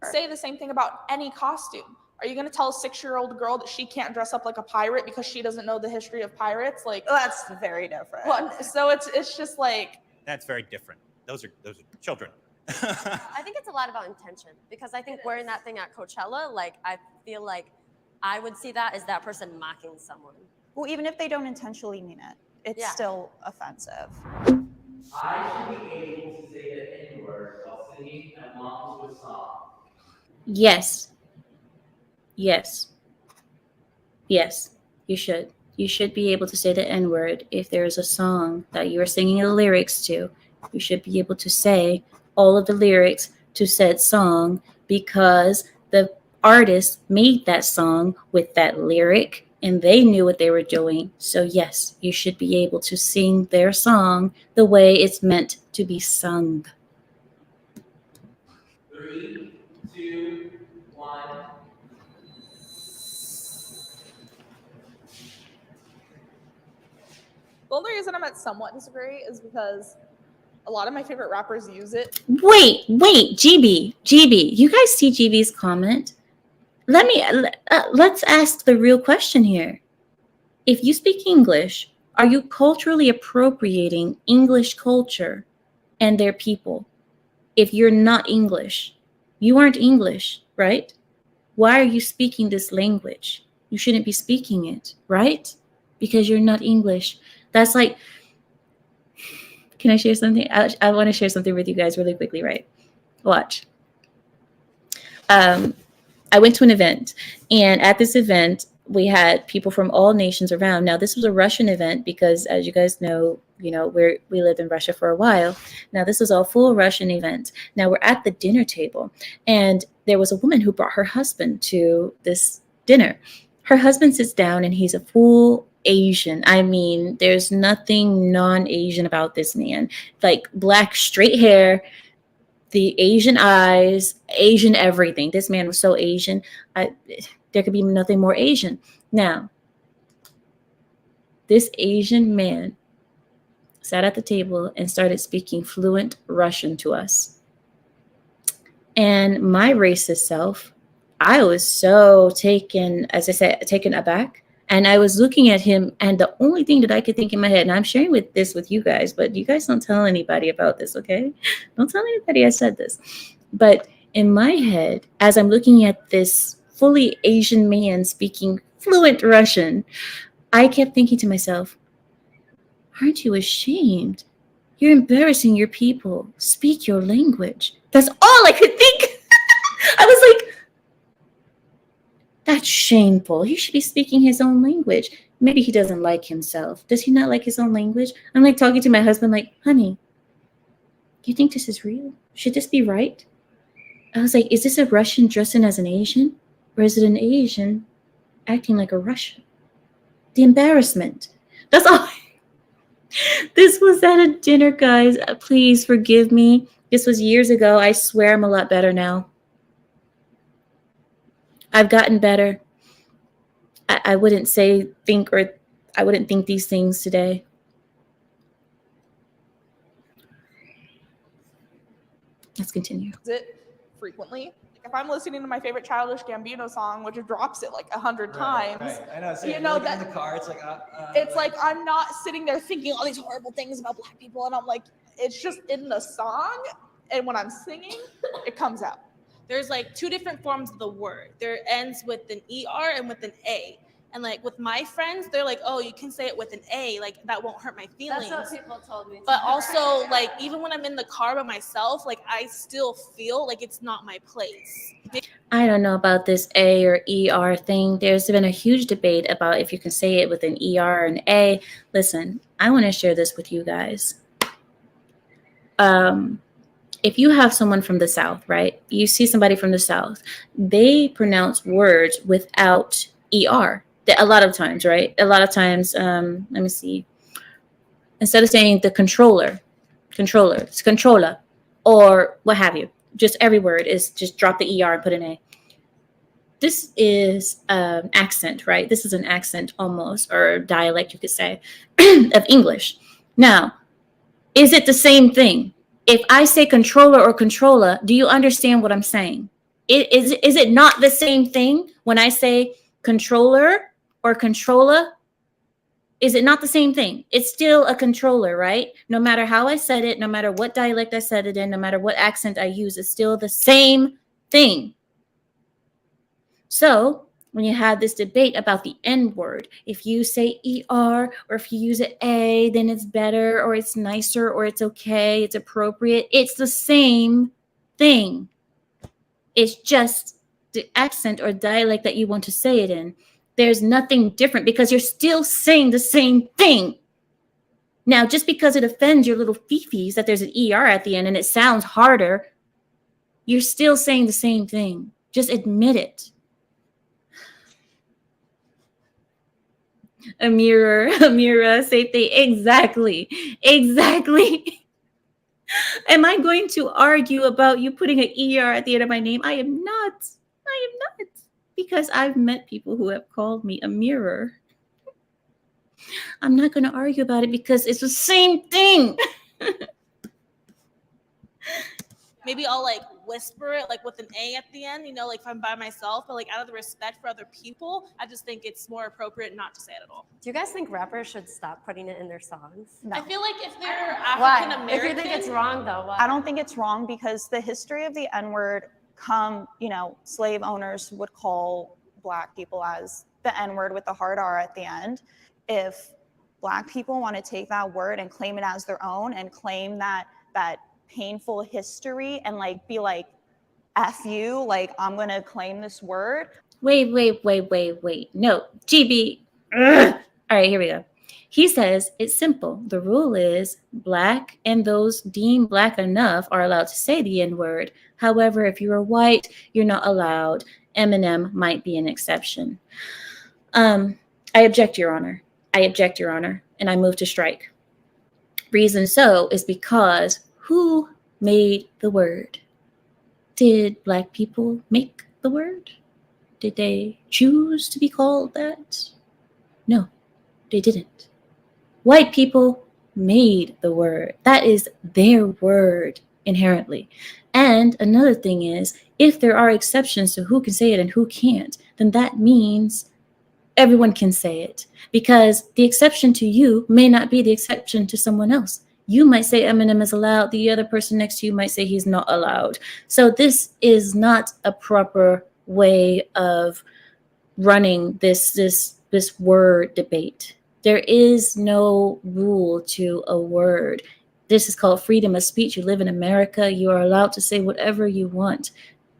Say the same thing about any costume. Are you going to tell a 6-year-old girl that she can't dress up like a pirate because she doesn't know the history of pirates? Like, That's very different. well, so it's just like, That's very different. Those are children. I think it's a lot about intention because I think wearing that thing at Coachella, like I feel like I would see that as that person mocking someone. Well, even if they don't intentionally mean it, it's still offensive. I should be able to say the N-word while singing along to a song. Yes. Yes. Yes, you should. You should be able to say the N-word if there's a song that you are singing the lyrics to. You should be able to say all of the lyrics to said song because the artist made that song with that lyric and they knew what they were doing. So yes, you should be able to sing their song the way it's meant to be sung. 3, 2, 1. the only reason I'm at somewhat disagree is because a lot of my favorite rappers use it. Wait, GB, you guys see GB's comment? Let's ask the real question here. If you speak English, are you culturally appropriating English culture and their people? If you're not English, you aren't English, right? Why are you speaking this language? You shouldn't be speaking it, right? Because you're not English. That's like, can I share something? I want to share something with you guys really quickly, right? Watch. I went to an event, and at this event, we had people from all nations around. Now, this was a Russian event because, as you guys know, we lived in Russia for a while. Now, this was a full Russian event. Now, we're at the dinner table, and there was a woman who brought her husband to this dinner. Her husband sits down, and he's a full Asian. I mean, there's nothing non-Asian about this man. Like black straight hair, the Asian eyes, Asian everything. This man was so Asian. There could be nothing more Asian. Now, this Asian man sat at the table and started speaking fluent Russian to us. And my racist self, I was so taken, as I said, taken aback. And I was looking at him, and the only thing that I could think in my head, and I'm sharing this with you guys, but you guys don't tell anybody about this, okay? Don't tell anybody I said this. But in my head, as I'm looking at this fully Asian man speaking fluent Russian, I kept thinking to myself, aren't you ashamed You're embarrassing your people. Speak your language. That's all I could think. I was like, that's shameful. He should be speaking his own language. Maybe he doesn't like himself. Does he not like his own language? I'm like talking to my husband like, honey, do you think this is real? Should this be right? I was like, is this a Russian dressing as an Asian? Or is it an Asian acting like a Russian? The embarrassment. That's all. This was at a dinner, guys. Please forgive me. This was years ago. I swear I'm a lot better now. I've gotten better. I wouldn't I wouldn't think these things today. Let's continue. It frequently. Like if I'm listening to my favorite Childish Gambino song, which drops it like 100 times, Right. I know. So you know like that in the car, it's like, it's like I'm not sitting there thinking all these horrible things about Black people, and I'm like, it's just in the song, and when I'm singing, it comes out. There's like two different forms of the word. There ends with an ER and with an A. And like with my friends, they're like, oh, you can say it with an A, like that won't hurt my feelings. That's what people told me. But also, like, even when I'm in the car by myself, like I still feel like it's not my place. I don't know about this A or ER thing. There's been a huge debate about if you can say it with an ER or an A. Listen, I want to share this with you guys. If you have someone from the South, right? You see somebody from the South, they pronounce words without ER. A lot of times, right? A lot of times, let me see. Instead of saying the controller, it's controller, or what have you. Just every word is just drop the ER and put an A. This is accent, right? This is an accent almost, or dialect, you could say, of English. Now, is it the same thing? If I say controller or controller, do you understand what I'm saying? Is it not the same thing when I say controller or controller? Is it not the same thing? It's still a controller, right? No matter how I said it, no matter what dialect I said it in, no matter what accent I use, it's still the same thing. So when you have this debate about the N word, if you say ER or if you use an A, then it's better or it's nicer or it's okay, it's appropriate. It's the same thing. It's just the accent or dialect that you want to say it in. There's nothing different because you're still saying the same thing. Now, just because it offends your little fifis that there's an ER at the end and it sounds harder, you're still saying the same thing. Just admit it. Amira, say thing. Exactly. Am I going to argue about you putting an ER at the end of my name? I am not. Because I've met people who have called me a mirror. I'm not going to argue about it because it's the same thing. Maybe I'll like whisper it like with an A at the end, you know, like if I'm by myself, but like out of the respect for other people, I just think it's more appropriate not to say it at all. Do you guys think rappers should stop putting it in their songs? No. I feel like if they're Why? African American, If you think it's wrong though, why? I don't think it's wrong because the history of the N-word slave owners would call Black people as the N-word with the hard R at the end. If Black people want to take that word and claim it as their own and claim that painful history and like be like, F you, like I'm gonna claim this word. Wait. No, GB. Ugh. All right, here we go. He says it's simple. The rule is Black and those deemed Black enough are allowed to say the N-word. However, if you are white, you're not allowed. Eminem might be an exception. I object, Your Honor. And I move to strike. Reason so is because who made the word? Did Black people make the word? Did they choose to be called that? No, they didn't. White people made the word. That is their word inherently. And another thing is, if there are exceptions to who can say it and who can't, then that means everyone can say it. Because the exception to you may not be the exception to someone else. You might say Eminem is allowed. The other person next to you might say he's not allowed. So this is not a proper way of running this word debate. There is no rule to a word. This is called freedom of speech. You live in America. You are allowed to say whatever you want.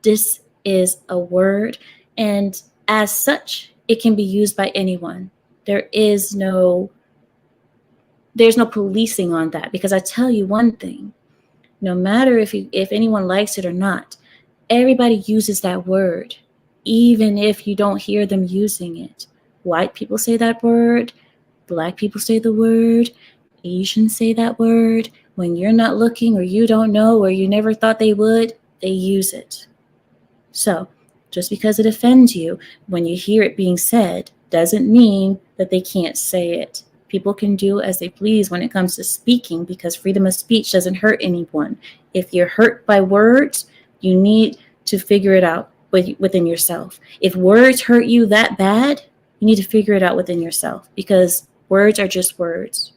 This is a word, and as such, it can be used by anyone. There's no policing on that, because I tell you one thing, no matter if anyone likes it or not, everybody uses that word, even if you don't hear them using it. White people say that word, Black people say the word, Asians say that word. When you're not looking, or you don't know, or you never thought they would, they use it. So just because it offends you when you hear it being said doesn't mean that they can't say it. People can do as they please when it comes to speaking, because freedom of speech doesn't hurt anyone. If you're hurt by words, you need to figure it out within yourself. If words hurt you that bad, you need to figure it out within yourself, because words are just words.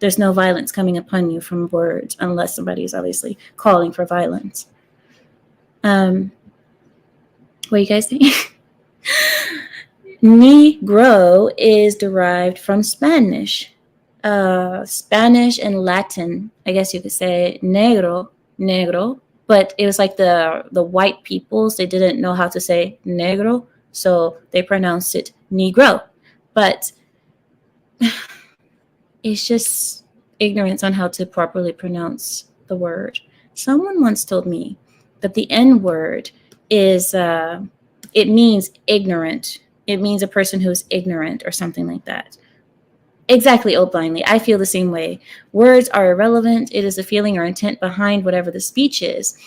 There's no violence coming upon you from words, unless somebody is obviously calling for violence. What do you guys think? Negro is derived from Spanish. Spanish and Latin, I guess you could say negro, but it was like the white peoples, they didn't know how to say negro, so they pronounced it negro. But it's just ignorance on how to properly pronounce the word. Someone once told me that the N word is, it means ignorant. It means a person who's ignorant or something like that. Exactly, Old Blindly. I feel the same way. Words are irrelevant. It is the feeling or intent behind whatever the speech is.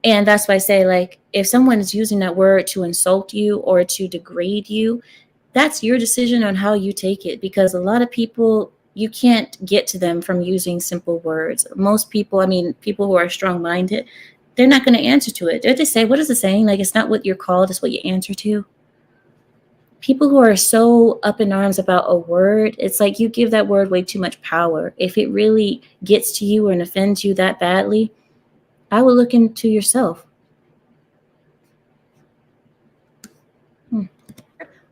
And that's why I say, like, if someone is using that word to insult you or to degrade you, that's your decision on how you take it. Because a lot of people, you can't get to them from using simple words. Most people, I mean, people who are strong-minded, they're not going to answer to it. They just say, what is the saying? Like, it's not what you're called, it's what you answer to. People who are so up in arms about a word, it's like you give that word way too much power. If it really gets to you and offends you that badly, I would look into yourself.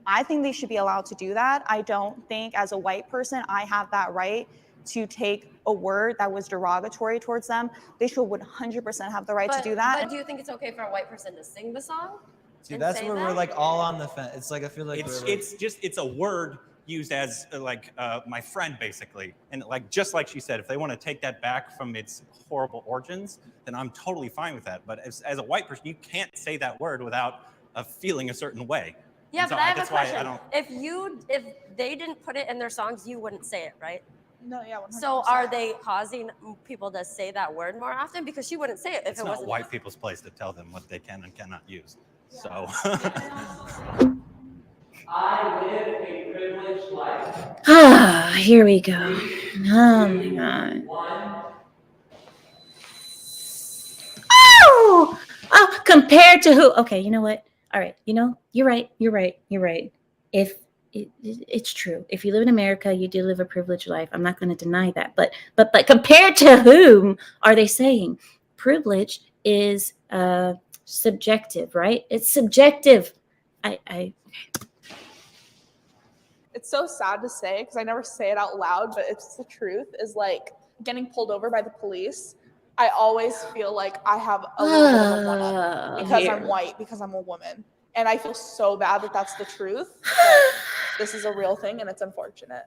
I think they should be allowed to do that. I don't think as a white person, I have that right to take a word that was derogatory towards them. They should 100% have the right to do that. But do you think it's okay for a white person to sing the song? See, that's where we're like all on the fence. It's like, I feel like it's a word used as my friend, basically. And like, just like she said, if they want to take that back from its horrible origins, then I'm totally fine with that. But as a white person, you can't say that word without feeling a certain way. Yeah, and but so I have a that's why question. If they didn't put it in their songs, you wouldn't say it, right? No, yeah, 100%. So are they causing people to say that word more often? Because she wouldn't say it if it's it not wasn't white people's place to tell them what they can and cannot use. Yeah. So. I live a privileged life. Ah, here we go. Oh my God. Oh, compared to who? Okay, you know what? All right, you're right. If it's true, if you live in America, you do live a privileged life. I'm not going to deny that. But compared to whom are they saying? Privilege is subjective, right? It's subjective. It's so sad to say because I never say it out loud, but it's the truth, is like getting pulled over by the police. I always feel like I have a little bit of a one-up because I'm white, because I'm a woman. And I feel so bad that that's the truth. But this is a real thing and it's unfortunate.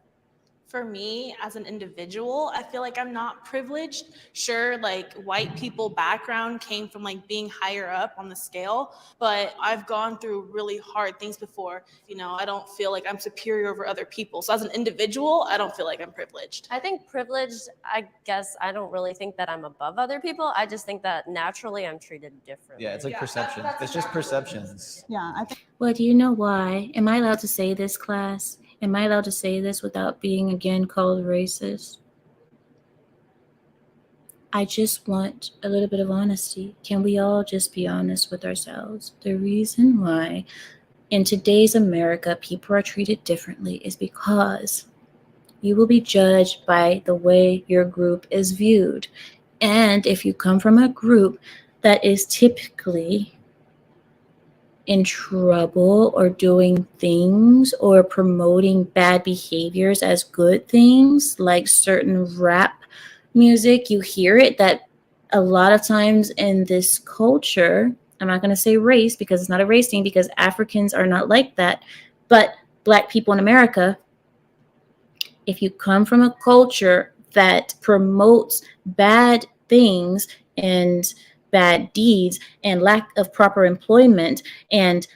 For me, as an individual, I feel like I'm not privileged. Sure, like white people background came from like being higher up on the scale, but I've gone through really hard things before. I don't feel like I'm superior over other people. So as an individual, I don't feel like I'm privileged. I think privileged, I guess I don't really think that I'm above other people. I just think that naturally I'm treated differently. Yeah, it's like perception. It's just perceptions. Yeah, I think. Well, do you know why? Am I allowed to say this, class? Am I allowed to say this without being again called racist? I just want a little bit of honesty. Can we all just be honest with ourselves? The reason why in today's America people are treated differently is because you will be judged by the way your group is viewed. And if you come from a group that is typically in trouble or doing things or promoting bad behaviors as good things, like certain rap music, you hear it, that a lot of times in this culture, I'm not going to say race because it's not a race thing, because Africans are not like that, but Black people in America, if you come from a culture that promotes bad things and bad deeds and lack of proper employment and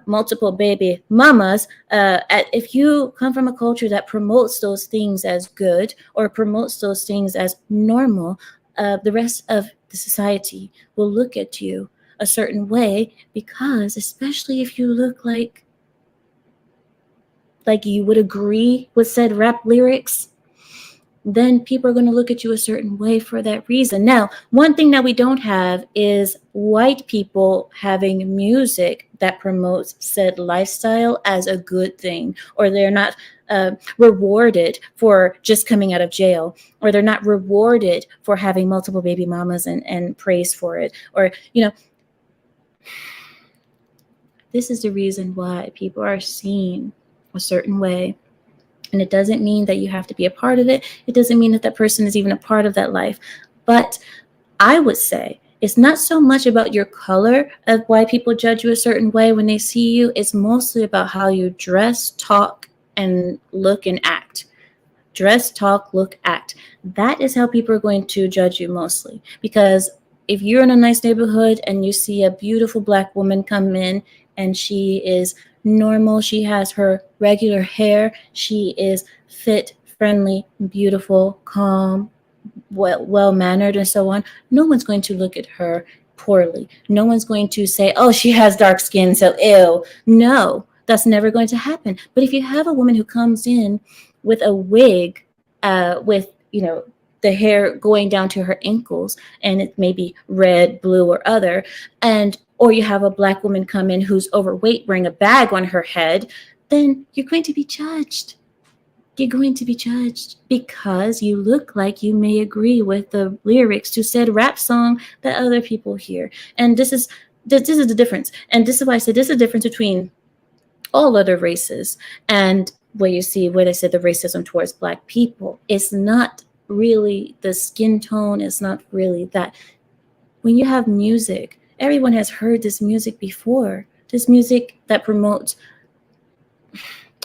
multiple baby mamas, if you come from a culture that promotes those things as good or promotes those things as normal, the rest of the society will look at you a certain way, because especially if you look like you would agree with said rap lyrics, then people are going to look at you a certain way for that reason. Now, one thing that we don't have is white people having music that promotes said lifestyle as a good thing, or they're not rewarded for just coming out of jail, or they're not rewarded for having multiple baby mamas and praised for it, or, this is the reason why people are seen a certain way. And it doesn't mean that you have to be a part of it. It doesn't mean that that person is even a part of that life. But I would say it's not so much about your color of why people judge you a certain way when they see you. It's mostly about how you dress, talk, and look and act. Dress, talk, look, act. That is how people are going to judge you mostly. Because if you're in a nice neighborhood and you see a beautiful Black woman come in and she is normal, she has her regular hair, she is fit, friendly, beautiful, calm, well-mannered, and so on, no one's going to look at her poorly. No one's going to say, oh, she has dark skin, so ew. No, that's never going to happen. But if you have a woman who comes in with a wig, with, the hair going down to her ankles, and it may be red, blue, or other, or you have a Black woman come in who's overweight, wearing a bag on her head, then you're going to be judged. You're going to be judged because you look like you may agree with the lyrics to said rap song that other people hear. And this is the difference. And this is why I said this is the difference between all other races and where you see where they said the racism towards Black people. It's not really the skin tone. It's not really that. When you have music, everyone has heard this music before. This music that promotes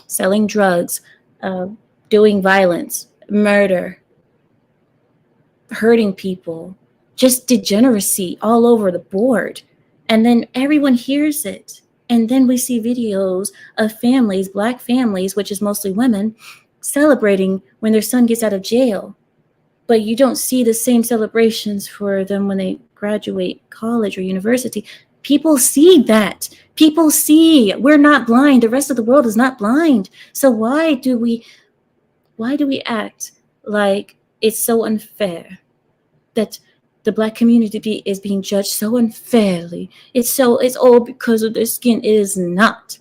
selling drugs, doing violence, murder, hurting people, just degeneracy all over the board. And then everyone hears it. And then we see videos of families, Black families, which is mostly women, celebrating when their son gets out of jail. But you don't see the same celebrations for them when they graduate college or university. People see that. People see. We're not blind. The rest of the world is not blind. So why do we act like it's so unfair that the Black community is being judged so unfairly? It's all because of their skin. It is not.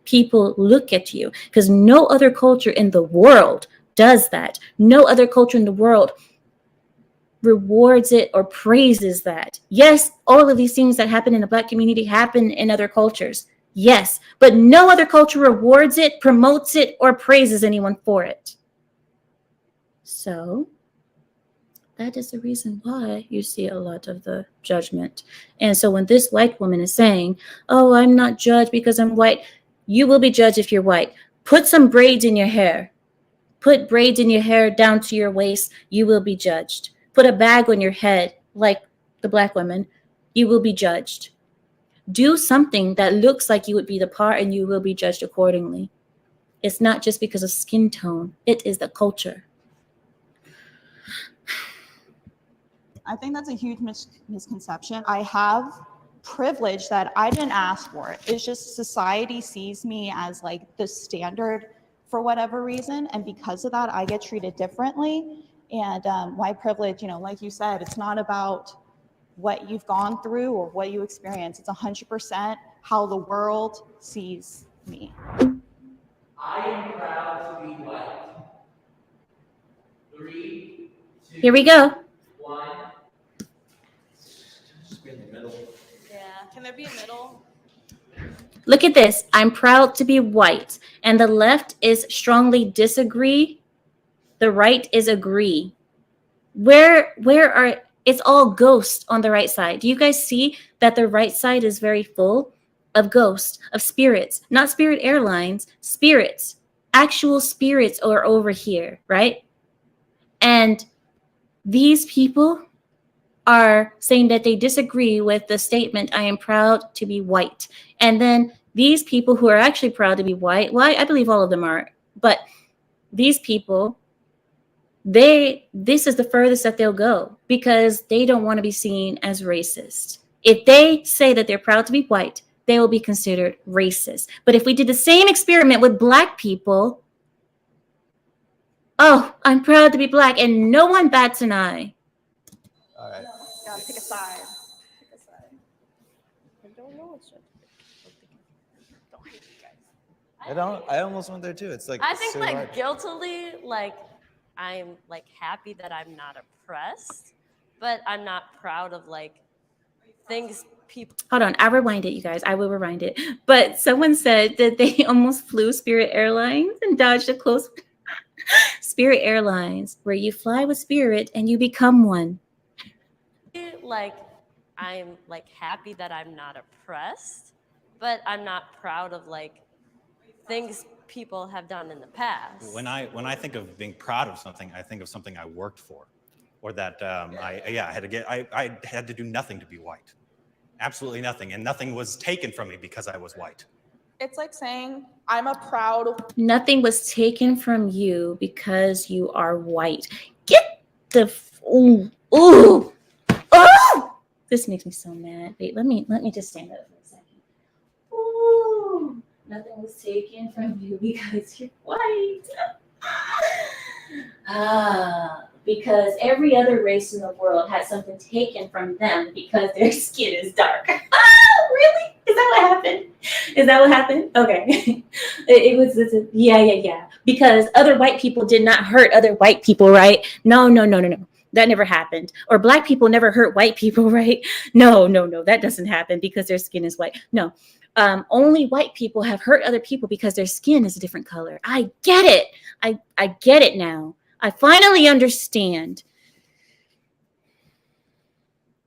People look at you because no other culture in the world does that. No other culture in the world rewards it or praises that. Yes, all of these things that happen in the Black community happen in other cultures. Yes, but no other culture rewards it, promotes it, or praises anyone for it. So that is the reason why you see a lot of the judgment. And so when this white woman is saying, oh, I'm not judged because I'm white, you will be judged if you're white. Put some braids in your hair. Put braids in your hair down to your waist. You will be judged. Put a bag on your head like the Black woman. You will be judged. Do something that looks like you would be the part and you will be judged accordingly. It's not just because of skin tone. It is the culture. I think that's a huge misconception. I have privilege that I didn't ask for. It's just society sees me as like the standard for whatever reason. And because of that, I get treated differently. And my privilege, like you said, it's not about what you've gone through or what you experience. It's 100% how the world sees me. I am proud to be white. 3, 2, Here we go. 1. Just be in the middle. Yeah. Can there be a middle? Look at this. I'm proud to be white. And the left is strongly disagree. The right is agree. where are, it's all ghosts on the right side. Do you guys see that the right side is very full of ghosts, of spirits, not Spirit Airlines, spirits, actual spirits are over here, right? And these people are saying that they disagree with the statement, I am proud to be white. And then these people who are actually proud to be white, well, I believe all of them are, but these people, this is the furthest that they'll go because they don't want to be seen as racist. If they say that they're proud to be white, they will be considered racist. But if we did the same experiment with black people, oh, I'm proud to be black, and no one bats an eye. All right. Gotta pick a side. Pick a side. I don't know what's don't hate you guys. I almost went there too. It's like I think so like hard. guiltily, like I'm like happy that I'm not oppressed, but I'm not proud of like things people. Hold on, I rewind it, you guys. I will rewind it. But someone said that they almost flew Spirit Airlines and dodged a close. Spirit Airlines, where you fly with Spirit and you become one. Like I'm like happy that I'm not oppressed, but I'm not proud of like things people have done in the past. When I think of being proud of something, I think of something I worked for, or that I had to do nothing to be white, absolutely nothing, and nothing was taken from me because I was white. It's like saying I'm a proud. Nothing was taken from you because you are white. Get the ooh. Oh! This makes me so mad. Wait, let me just stand up for a second. Ooh. Nothing was taken from you because you're white. Because every other race in the world had something taken from them because their skin is dark. Really? Is that what happened? Is that what happened? Okay. It was, yeah. Because other white people did not hurt other white people, right? No. That never happened. Or black people never hurt white people, right? No. That doesn't happen because their skin is white. No. Only white people have hurt other people because their skin is a different color. I get it. I get it now. I finally understand.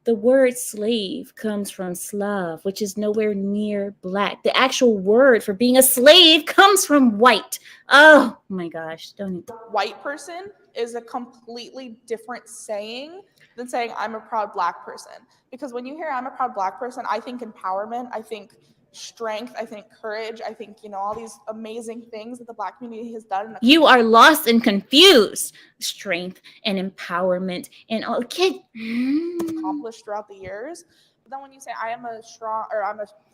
The word slave comes from Slav, which is nowhere near black. The actual word for being a slave comes from white. Oh my gosh. Don't even. White person is a completely different saying than saying I'm a proud black person. Because when you hear I'm a proud black person, I think empowerment, I think strength, I think courage, I think, all these amazing things that the black community has done. You are lost and confused. Strength and empowerment and all accomplished throughout the years. But then when you say I'm a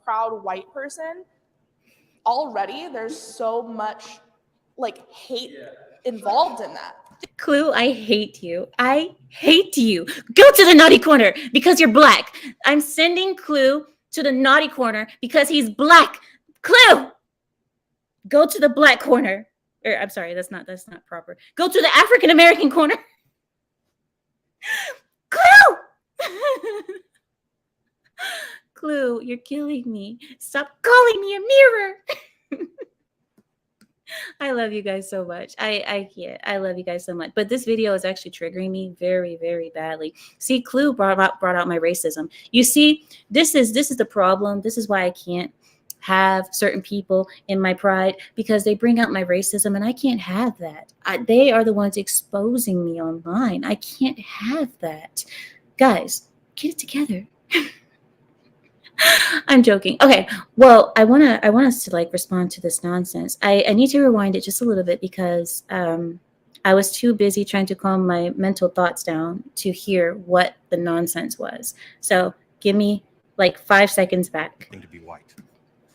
proud white person, already there's so much like hate involved in that. Clue, I hate you. I hate you. Go to the naughty corner because you're black. I'm sending Clue to the naughty corner because he's black. Clue, go to the black corner. I'm sorry, that's not proper. Go to the African American corner. Clue! Clue, you're killing me. Stop calling me a mirror. I love you guys so much. I love you guys so much. But this video is actually triggering me very, very badly. See, Clue brought out my racism. You see, this is the problem. This is why I can't have certain people in my pride, because they bring out my racism and I can't have that. They are the ones exposing me online. I can't have that. Guys, get it together. I'm joking. Okay, well, I want us to like respond to this nonsense. I need to rewind it just a little bit because I was too busy trying to calm my mental thoughts down to hear what the nonsense was. So give me like 5 seconds back. To be white,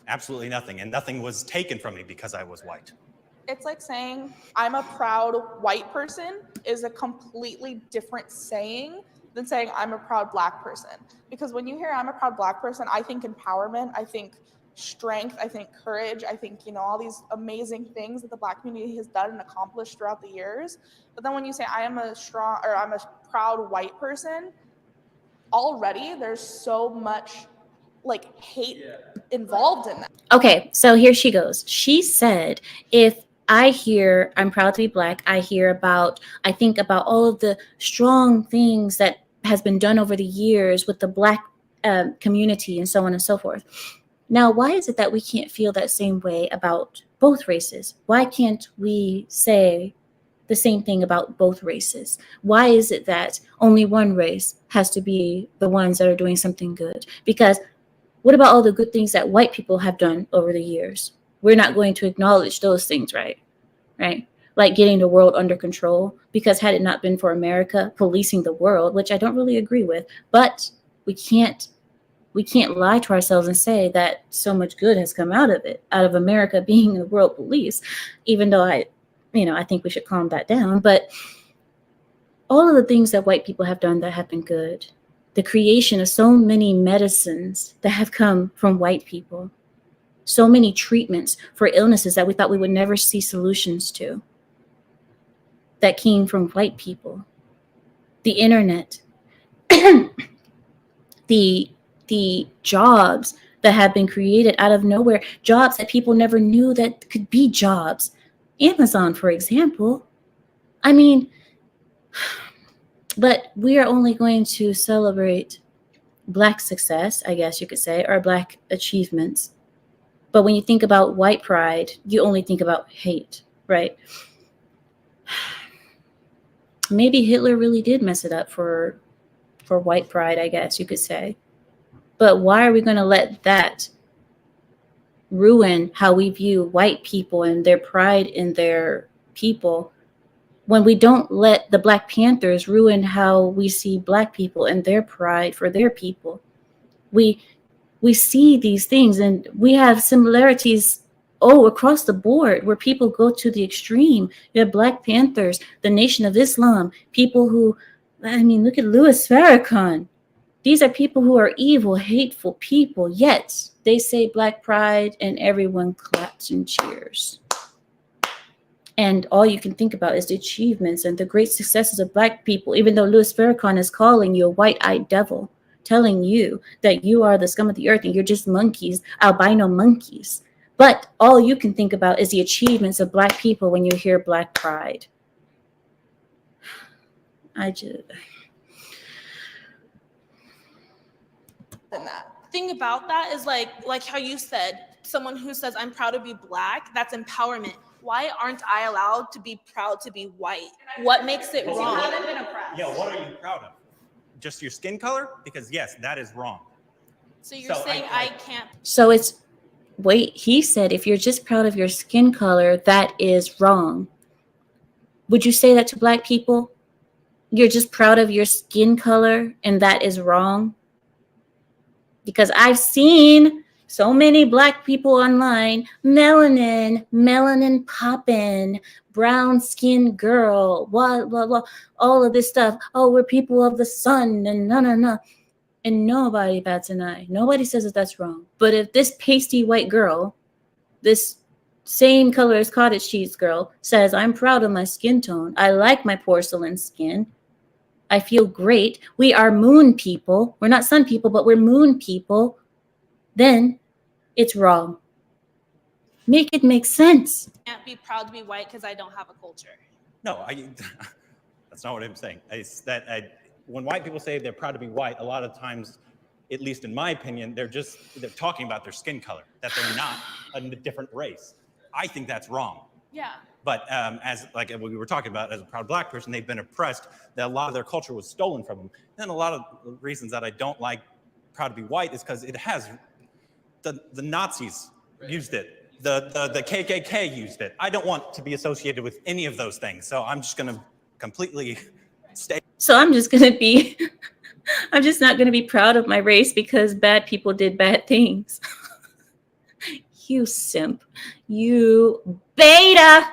absolutely nothing, and nothing was taken from me because I was white. It's like saying I'm a proud white person is a completely different saying than saying I'm a proud black person. Because when you hear I'm a proud black person, I think empowerment, I think strength, I think courage, I think, all these amazing things that the black community has done and accomplished throughout the years. But then when you say I'm a proud white person, already there's so much like hate involved in that. Okay, so here she goes. She said, if I hear I'm proud to be Black. I think about all of the strong things that has been done over the years with the Black community and so on and so forth. Now, why is it that we can't feel that same way about both races? Why can't we say the same thing about both races? Why is it that only one race has to be the ones that are doing something good? Because what about all the good things that white people have done over the years? We're not going to acknowledge those things, right? Right? Like getting the world under control, because had it not been for America policing the world, which I don't really agree with, but we can't lie to ourselves and say that so much good has come out of it, out of America being the world police, even though I think we should calm that down. But all of the things that white people have done that have been good, the creation of so many medicines that have come from white people, so many treatments for illnesses that we thought we would never see solutions to, that came from white people, the internet, the jobs that have been created out of nowhere, jobs that people never knew that could be jobs. Amazon, for example. I mean, but we are only going to celebrate Black success, I guess you could say, or Black achievements. But when you think about white pride, you only think about hate, right? Maybe Hitler really did mess it up for white pride, I guess you could say. But why are we going to let that ruin how we view white people and their pride in their people, when we don't let the Black Panthers ruin how we see Black people and their pride for their people? We see these things, and we have similarities across the board, where people go to the extreme. You have Black Panthers, the Nation of Islam, people who, look at Louis Farrakhan. These are people who are evil, hateful people, yet they say Black pride and everyone claps and cheers. And all you can think about is the achievements and the great successes of Black people, even though Louis Farrakhan is calling you a white-eyed devil, telling you that you are the scum of the earth and you're just monkeys, albino monkeys. But all you can think about is the achievements of Black people when you hear Black pride. Than that. Thing about that is like how you said, someone who says I'm proud to be Black, that's empowerment. Why aren't I allowed to be proud to be white? What makes it wrong? Yeah, what are you proud of? Just your skin color? Because yes, that is wrong. So you're saying I can't. So he said, if you're just proud of your skin color, that is wrong. Would you say that to Black people? You're just proud of your skin color and that is wrong? Because I've seen so many Black people online, melanin poppin', brown skin girl, blah, blah, blah, all of this stuff. Oh, we're people of the sun and no. And nobody bats an eye. Nobody says that that's wrong. But if this pasty white girl, this same color as cottage cheese girl, says, I'm proud of my skin tone, I like my porcelain skin, I feel great, we are moon people, we're not sun people, but we're moon people, then it's wrong. Make it make sense. I can't be proud to be white because I don't have a culture. No, that's not what I'm saying. It's that when white people say they're proud to be white, a lot of times, at least in my opinion, they're talking about their skin color, that they're not a different race. I think that's wrong. Yeah. But as like we were talking about, as a proud Black person, they've been oppressed, that a lot of their culture was stolen from them. And a lot of the reasons that I don't like proud to be white is because it has, the Nazis used it. The KKK used it. I don't want to be associated with any of those things. So I'm just going to completely stay. So I'm just not going to be proud of my race because bad people did bad things. You simp. You beta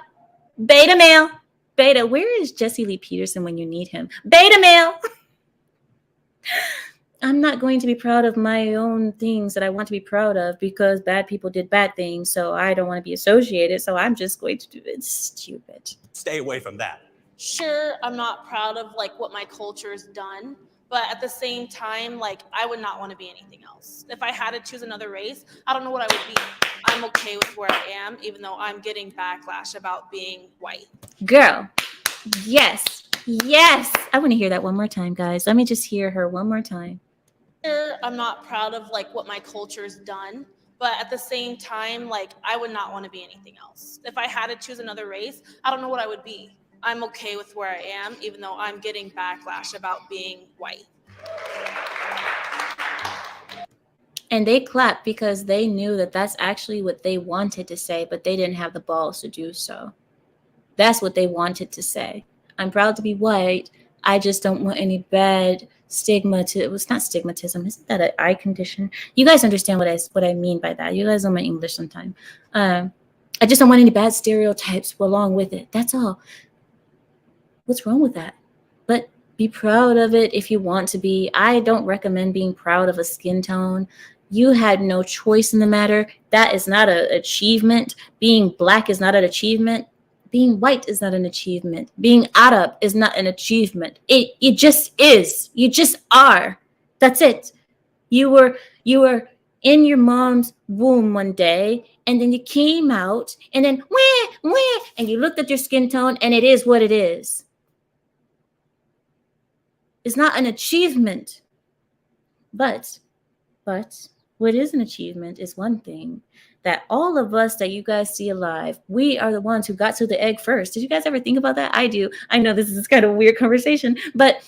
male. Beta, where is Jesse Lee Peterson when you need him? Beta male. I'm not going to be proud of my own things that I want to be proud of because bad people did bad things, so I don't want to be associated, so I'm just going to do it. Stupid. Stay away from that. Sure, I'm not proud of like what my culture has done, But at the same time, like, I would not want to be anything else. If I had to choose another race, I don't know what I would be. I'm okay with where I am, even though I'm getting backlash about being white. Girl, yes, yes. I want to hear that one more time, guys. Let me just hear her one more time. I'm not proud of like what my culture's done, but at the same time, like, I would not want to be anything else. If I had to choose another race, I don't know what I would be. I'm okay with where I am, even though I'm getting backlash about being white. And they clapped because they knew that that's actually what they wanted to say, but they didn't have the balls to do so. That's what they wanted to say. I'm proud to be white. I just don't want any bad stigma to, it was not stigmatism. Isn't that an eye condition? You guys understand what I mean by that. You guys know my English sometime. I just don't want any bad stereotypes along with it. That's all. What's wrong with that? But be proud of it if you want to be. I don't recommend being proud of a skin tone. You had no choice in the matter. That is not an achievement. Being black is not an achievement. Being white is not an achievement. Being Arab is not an achievement. It just is. You just are. That's it. You were in your mom's womb one day, and then you came out, and then and you looked at your skin tone, and it is what it is. It's not an achievement. But what is an achievement is one thing, that all of us that you guys see alive, we are the ones who got to the egg first. Did you guys ever think about that? I do. I know this is kind of a weird conversation, but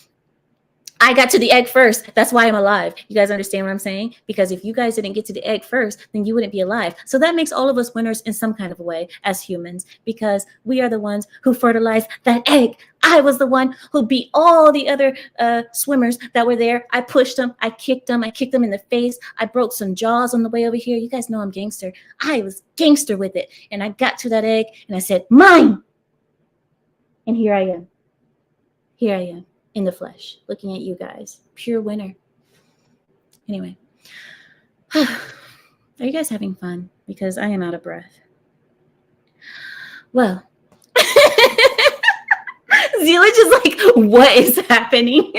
I got to the egg first. That's why I'm alive. You guys understand what I'm saying? Because if you guys didn't get to the egg first, then you wouldn't be alive. So that makes all of us winners in some kind of a way as humans, because we are the ones who fertilized that egg. I was the one who beat all the other swimmers that were there. I pushed them. I kicked them. I kicked them in the face. I broke some jaws on the way over here. You guys know I'm gangster. I was gangster with it. And I got to that egg and I said, mine. And here I am. Here I am. In the flesh, looking at you guys. Pure winner. Anyway. Are you guys having fun? Because I am out of breath. Well. Zila just like, what is happening?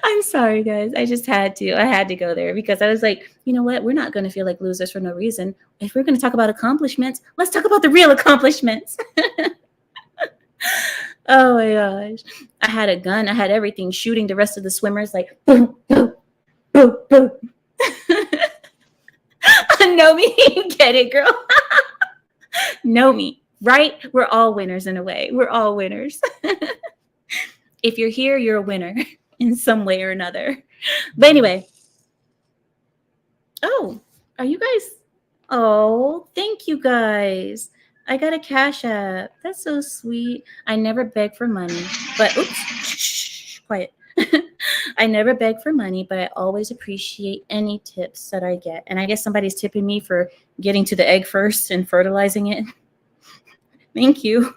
I'm sorry, guys. I just had to. I had to go there because I was like, you know what? We're not going to feel like losers for no reason. If we're going to talk about accomplishments, let's talk about the real accomplishments. Oh my gosh. I had a gun. I had everything shooting the rest of the swimmers like boom, boom, boom, boom. Know me? Get it, girl. Know me, right? We're all winners in a way. We're all winners. If you're here, you're a winner in some way or another. But anyway. Oh, are you guys? Oh, thank you guys. I got a Cash App. That's so sweet. I never beg for money, but oops, shh, quiet. I never beg for money, but I always appreciate any tips that I get. And I guess somebody's tipping me for getting to the egg first and fertilizing it. Thank you.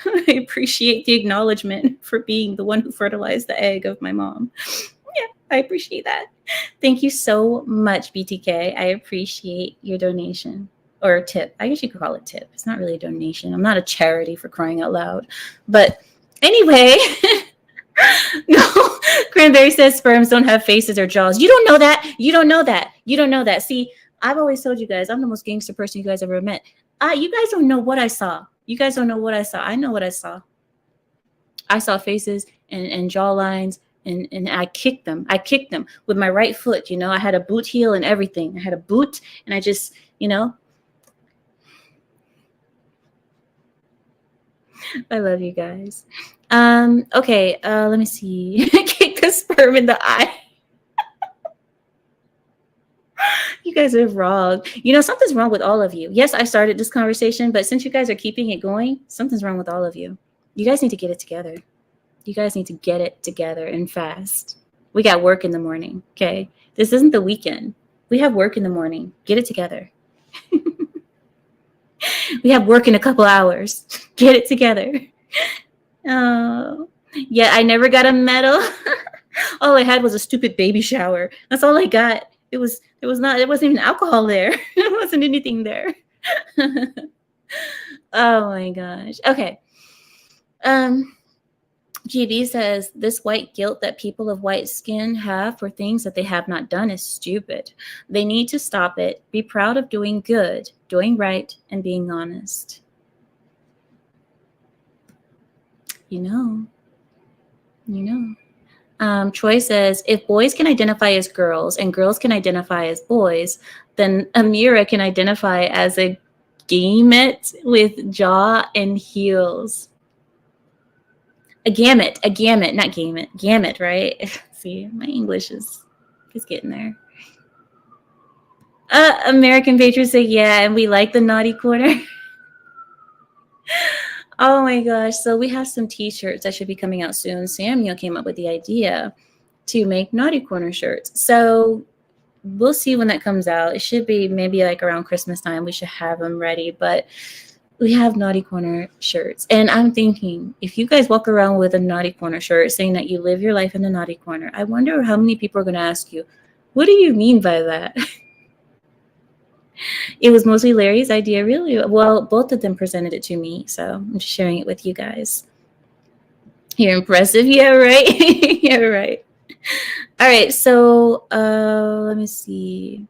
I appreciate the acknowledgement for being the one who fertilized the egg of my mom. Yeah, I appreciate that. Thank you so much, BTK. I appreciate your donation. Or tip. I guess you could call it tip. It's not really a donation. I'm not a charity, for crying out loud. But anyway, no, Cranberry says sperms don't have faces or jaws. You don't know that. You don't know that. You don't know that. See, I've always told you guys, I'm the most gangster person you guys ever met. You guys don't know what I saw. You guys don't know what I saw. I know what I saw. I saw faces and jaw lines, and I kicked them. I kicked them with my right foot. You know, I had a boot heel and everything. I had a boot, and I just, you know, I love you guys. Okay, let me see. Kick a sperm in the eye. You guys are wrong. You know, something's wrong with all of you. Yes, I started this conversation, but since you guys are keeping it going, something's wrong with all of you. You guys need to get it together. You guys need to get it together and fast. We got work in the morning, okay? This isn't the weekend. We have work in the morning. Get it together. We have work in a couple hours. Get it together. Oh, yeah, I never got a medal. All I had was a stupid baby shower. That's all I got. It wasn't even alcohol there. It wasn't anything there. Oh my gosh. Okay. GB says, this white guilt that people of white skin have for things that they have not done is stupid. They need to stop it, be proud of doing good, doing right, and being honest. You know. Troy says, if boys can identify as girls and girls can identify as boys, then Amira can identify as a gamut with jaw and heels. A gamut, not gamut, gamut, right? See, my English is getting there. American Patriots say, yeah, and we like the naughty corner. Oh my gosh. So we have some t-shirts that should be coming out soon. Samuel came up with the idea to make naughty corner shirts. So we'll see when that comes out. It should be maybe like around Christmas time. We should have them ready, but we have naughty corner shirts. And I'm thinking, if you guys walk around with a naughty corner shirt saying that you live your life in the naughty corner, I wonder how many people are going to ask you, what do you mean by that? It was mostly Larry's idea, really. Well, both of them presented it to me, so I'm just sharing it with you guys. You're impressive. Yeah, right. Yeah, right. All right, so let me see.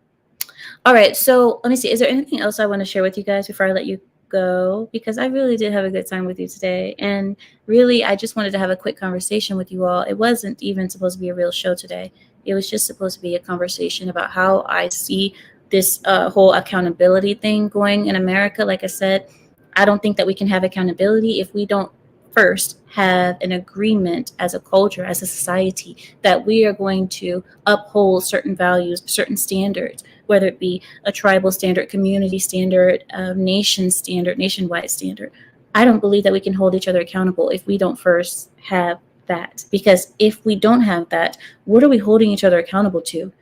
All right, so let me see. Is there anything else I want to share with you guys before I let you go? Because I really did have a good time with you today. And really, I just wanted to have a quick conversation with you all. It wasn't even supposed to be a real show today. It was just supposed to be a conversation about how I see this whole accountability thing going in America. Like I said, I don't think that we can have accountability if we don't first have an agreement as a culture, as a society, that we are going to uphold certain values, certain standards, whether it be a tribal standard, community standard, nation standard, nationwide standard. I don't believe that we can hold each other accountable if we don't first have that. Because if we don't have that, what are we holding each other accountable to?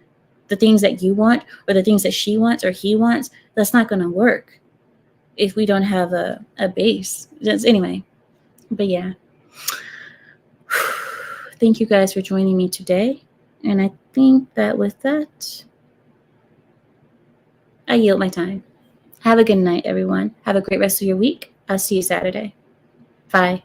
The things that you want or the things that she wants or he wants? That's not going to work if we don't have a base. Anyway, but yeah. Thank you guys for joining me today. And I think that with that, I yield my time. Have a good night, everyone. Have a great rest of your week. I'll see you Saturday. Bye.